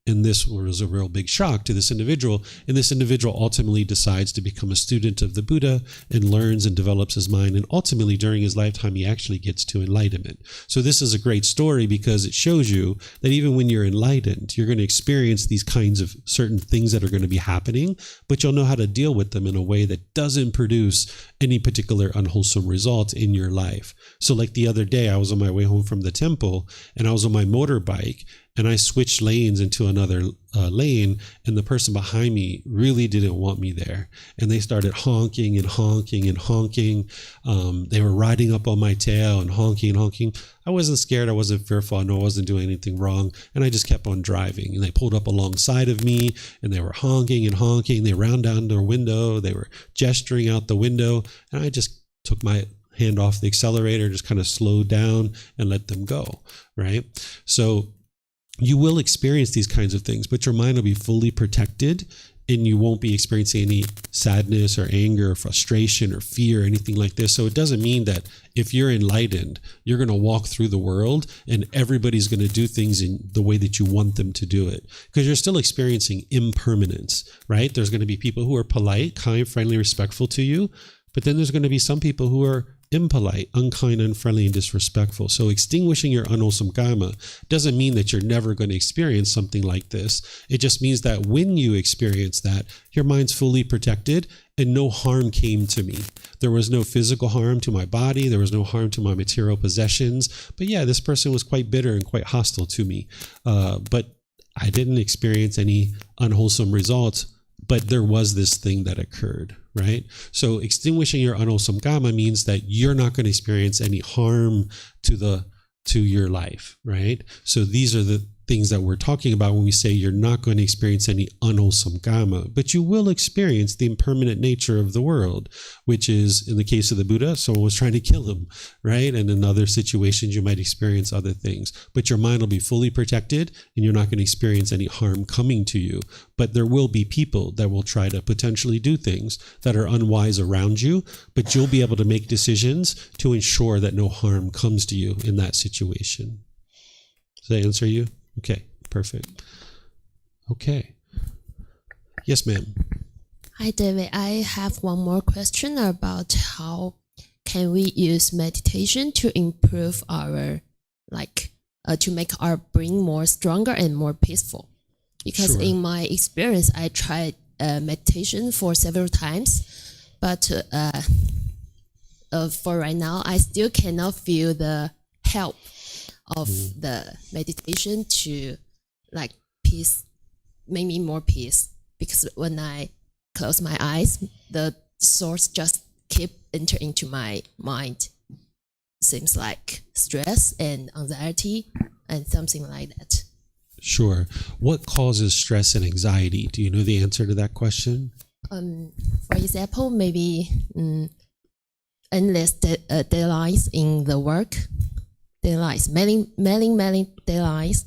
And this was a real big shock to this individual. And this individual ultimately decides to become a student of the Buddha and learns and develops his mind. And ultimately, during his lifetime, he actually gets to enlightenment. So this is a great story because it shows you that even when you're enlightened, you're going to experience these kinds of certain things that are going to be happening, but you'll know how to deal with them in a way that doesn't produce any particular unwholesome results in your life. So like the other day, I was on my way home from the temple, and I was on my motorbike, and I switched lanes into another lane, and the person behind me really didn't want me there. And they started honking and honking and honking. They were riding up on my tail and honking and honking. I wasn't scared. I wasn't fearful. I know I wasn't doing anything wrong. And I just kept on driving. And they pulled up alongside of me, and they were honking and honking. They ran down their window. They were gesturing out the window. And I just took my hand off the accelerator, just kind of slowed down and let them go, right? So you will experience these kinds of things, but your mind will be fully protected and you won't be experiencing any sadness or anger or frustration or fear or anything like this. So it doesn't mean that if you're enlightened, you're going to walk through the world and everybody's going to do things in the way that you want them to do it, because you're still experiencing impermanence, right? There's going to be people who are polite, kind, friendly, respectful to you, but then there's going to be some people who are impolite, unkind, unfriendly, and disrespectful. So extinguishing your unwholesome karma doesn't mean that you're never going to experience something like this. It just means that when you experience that, your mind's fully protected and no harm came to me. There was no physical harm to my body. There was no harm to my material possessions. But yeah, this person was quite bitter and quite hostile to me. But I didn't experience any unwholesome results. But there was this thing that occurred, right? So extinguishing your unwholesome karma means that you're not going to experience any harm to your life, right? So these are the things that we're talking about when we say you're not going to experience any unwholesome karma, but you will experience the impermanent nature of the world, which is, in the case of the Buddha, someone was trying to kill him, right? And in other situations, you might experience other things, but your mind will be fully protected and you're not going to experience any harm coming to you. But there will be people that will try to potentially do things that are unwise around you, but you'll be able to make decisions to ensure that no harm comes to you in that situation. Does that answer you? Okay, perfect. Okay. Yes, ma'am. Hi, David. I have one more question about how can we use meditation to improve our, to make our brain more stronger and more peaceful. Because Sure. in my experience, I tried meditation for several times, but for right now, I still cannot feel the help of the meditation to peace, make me more peace. Because when I close my eyes, the thoughts just keep entering into my mind. Seems like stress and anxiety and something like that. Sure. What causes stress and anxiety? Do you know the answer to that question? For example, maybe endless deadlines in the work. Deadlines, many deadlines.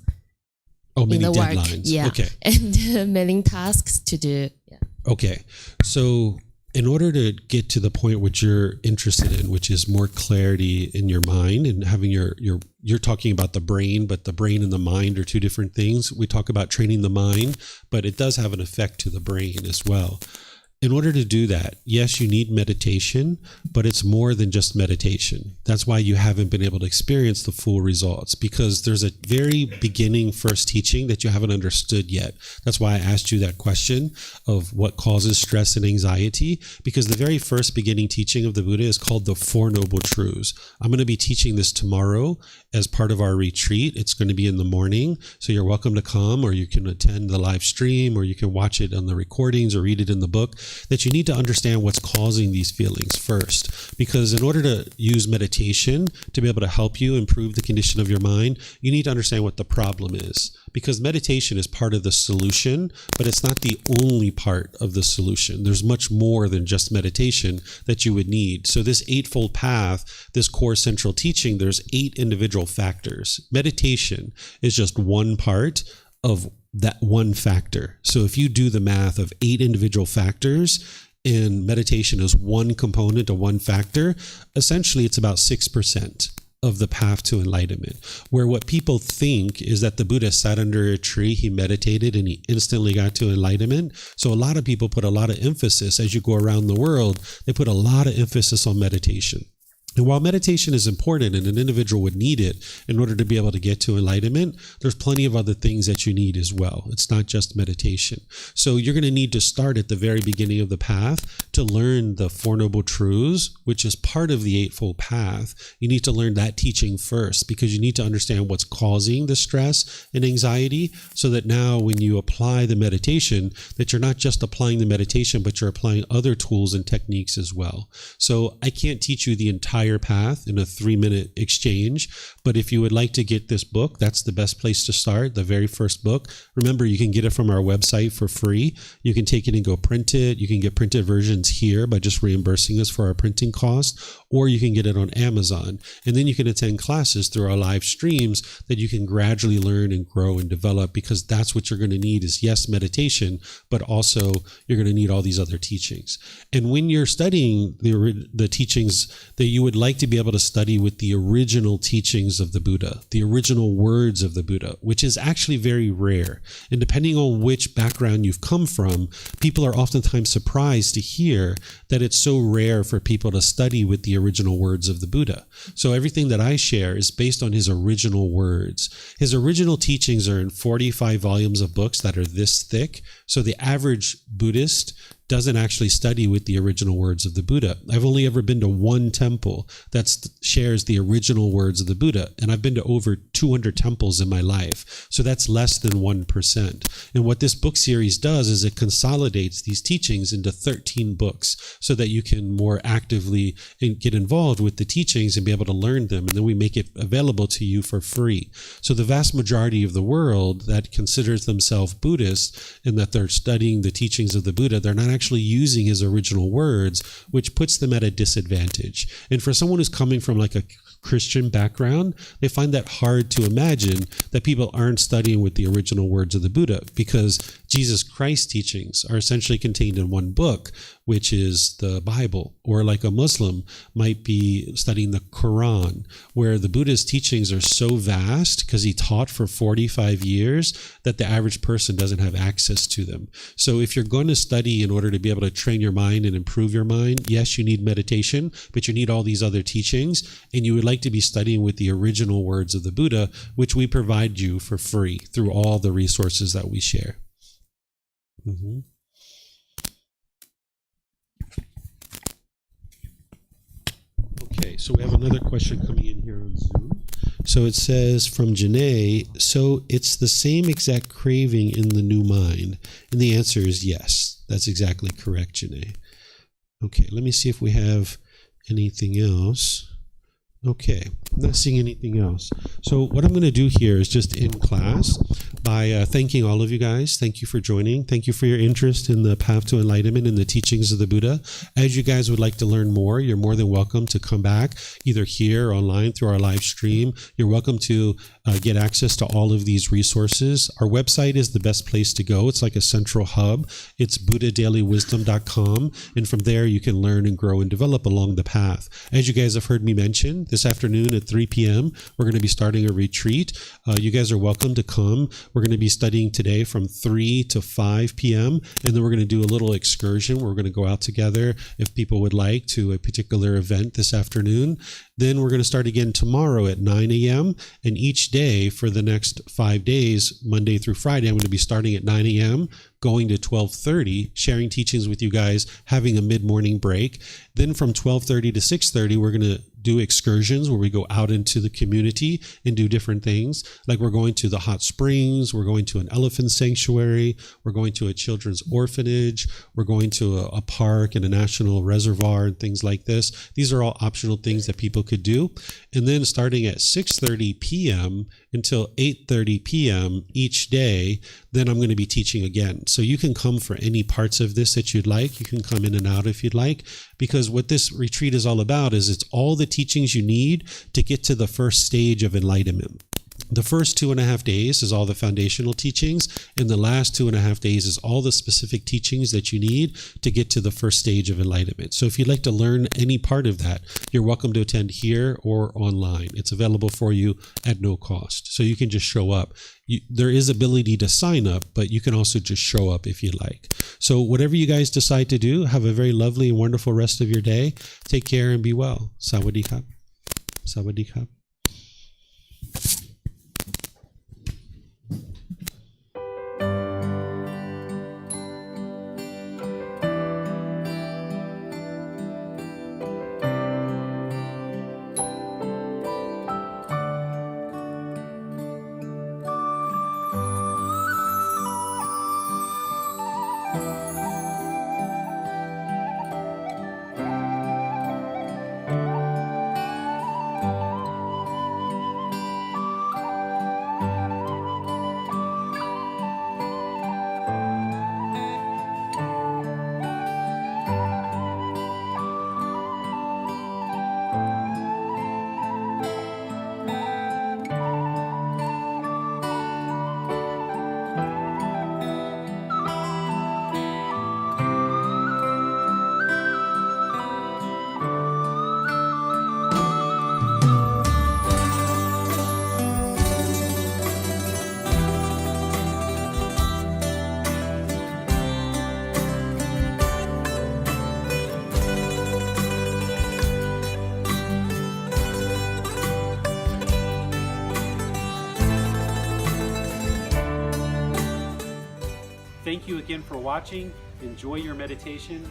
Oh, many in the deadlines. Work, yeah. Okay. And many tasks to do. Yeah. Okay. So in order to get to the point which you're interested in, which is more clarity in your mind and having you're talking about the brain, but the brain and the mind are two different things. We talk about training the mind, but it does have an effect to the brain as well. In order to do that, yes, you need meditation, but it's more than just meditation. That's why you haven't been able to experience the full results, because there's a very beginning first teaching that you haven't understood yet. That's why I asked you that question of what causes stress and anxiety, because the very first beginning teaching of the Buddha is called the Four Noble Truths. I'm going to be teaching this tomorrow as part of our retreat. It's going to be in the morning, so you're welcome to come, or you can attend the live stream, or you can watch it on the recordings or read it in the book. That you need to understand what's causing these feelings first, because in order to use meditation to be able to help you improve the condition of your mind, you need to understand what the problem is, because meditation is part of the solution, but it's not the only part of the solution. There's much more than just meditation that you would need. So this Eightfold Path, this core central teaching, there's 8 individual factors. Meditation is just one part of that one factor. So if you do the math of 8 individual factors and meditation is one component of one factor, essentially it's about 6% of the path to enlightenment. Where what people think is that the Buddha sat under a tree, he meditated, and he instantly got to enlightenment. So a lot of people put a lot of emphasis, as you go around the world, they put a lot of emphasis on meditation. And while meditation is important and an individual would need it in order to be able to get to enlightenment, there's plenty of other things that you need as well. It's not just meditation. So you're going to need to start at the very beginning of the path to learn the Four Noble Truths, which is part of the Eightfold Path. You need to learn that teaching first, because you need to understand what's causing the stress and anxiety, so that now when you apply the meditation, that you're not just applying the meditation, but you're applying other tools and techniques as well. So I can't teach you the entire entire path in a 3-minute exchange. But if you would like to get this book, that's the best place to start, the very first book. Remember, you can get it from our website for free. You can take it and go print it. You can get printed versions here by just reimbursing us for our printing cost, or you can get it on Amazon. And then you can attend classes through our live streams that you can gradually learn and grow and develop, because that's what you're going to need is, yes, meditation, but also you're going to need all these other teachings. And when you're studying the teachings, that you would like to be able to study with the original teachings of the Buddha, the original words of the Buddha, which is actually very rare. And depending on which background you've come from, people are oftentimes surprised to hear that it's so rare for people to study with the original words of the Buddha. So everything that I share is based on his original words. His original teachings are in 45 volumes of books that are this thick. So the average Buddhist doesn't actually study with the original words of the Buddha. I've only ever been to one temple that shares the original words of the Buddha, and I've been to over 200 temples in my life. So that's less than 1%. And what this book series does is it consolidates these teachings into 13 books so that you can more actively get involved with the teachings and be able to learn them. And then we make it available to you for free. So the vast majority of the world that considers themselves Buddhist and that they're studying the teachings of the Buddha, they're not actually using his original words, which puts them at a disadvantage. And for someone who's coming from like a Christian background, they find that hard to imagine that people aren't studying with the original words of the Buddha, because Jesus Christ's teachings are essentially contained in one book, which is the Bible. Or like a Muslim might be studying the Quran, where the Buddha's teachings are so vast because he taught for 45 years that the average person doesn't have access to them. So if you're going to study in order to be able to train your mind and improve your mind, yes, you need meditation, but you need all these other teachings, and you would like to be studying with the original words of the Buddha, which we provide you for free through all the resources that we share. Mm-hmm. Okay, so we have another question coming in here on Zoom. So it says from Janae, so it's the same exact craving in the new mind? And the answer is yes. That's exactly correct, Janae. Okay, let me see if we have anything else. Okay, I'm not seeing anything else. So what I'm going to do here is just end class by thanking all of you guys. Thank you for joining. Thank you for your interest in the path to enlightenment and the teachings of the Buddha. As you guys would like to learn more, you're more than welcome to come back either here or online through our live stream. You're welcome to get access to all of these resources. Our website is the best place to go. It's like a central hub. It's buddhadailywisdom.com. And from there, you can learn and grow and develop along the path. As you guys have heard me mention, this afternoon at 3 p.m., we're going to be starting a retreat. You guys are welcome to come. We're going to be studying today from 3 to 5 p.m. And then we're going to do a little excursion. We're going to go out together, if people would like, to a particular event this afternoon. Then we're going to start again tomorrow at 9 a.m. And each day for the next 5 days, Monday through Friday, I'm going to be starting at 9 a.m., going to 12:30, sharing teachings with you guys, having a mid-morning break. Then from 12:30 to 6:30, we're going to do excursions where we go out into the community and do different things. Like we're going to the hot springs, we're going to an elephant sanctuary, we're going to a children's orphanage, we're going to a park and a national reservoir and things like this. These are all optional things that people could do. And then starting at 6:30 p.m. until 8:30 p.m. each day, then I'm going to be teaching again. So you can come for any parts of this that you'd like. You can come in and out if you'd like, because what this retreat is all about is it's all the teachings you need to get to the first stage of enlightenment. The first 2.5 days is all the foundational teachings, and the last 2.5 days is all the specific teachings that you need to get to the first stage of enlightenment. So if you'd like to learn any part of that, you're welcome to attend here or online. It's available for you at no cost. So you can just show up. There is ability to sign up, but you can also just show up if you like. So whatever you guys decide to do, have a very lovely and wonderful rest of your day. Take care and be well. Sawadee Kap. Sawadee Kap. Thank you again for watching. Enjoy your meditation.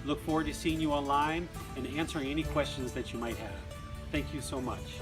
Look forward to seeing you online and answering any questions that you might have. Thank you so much.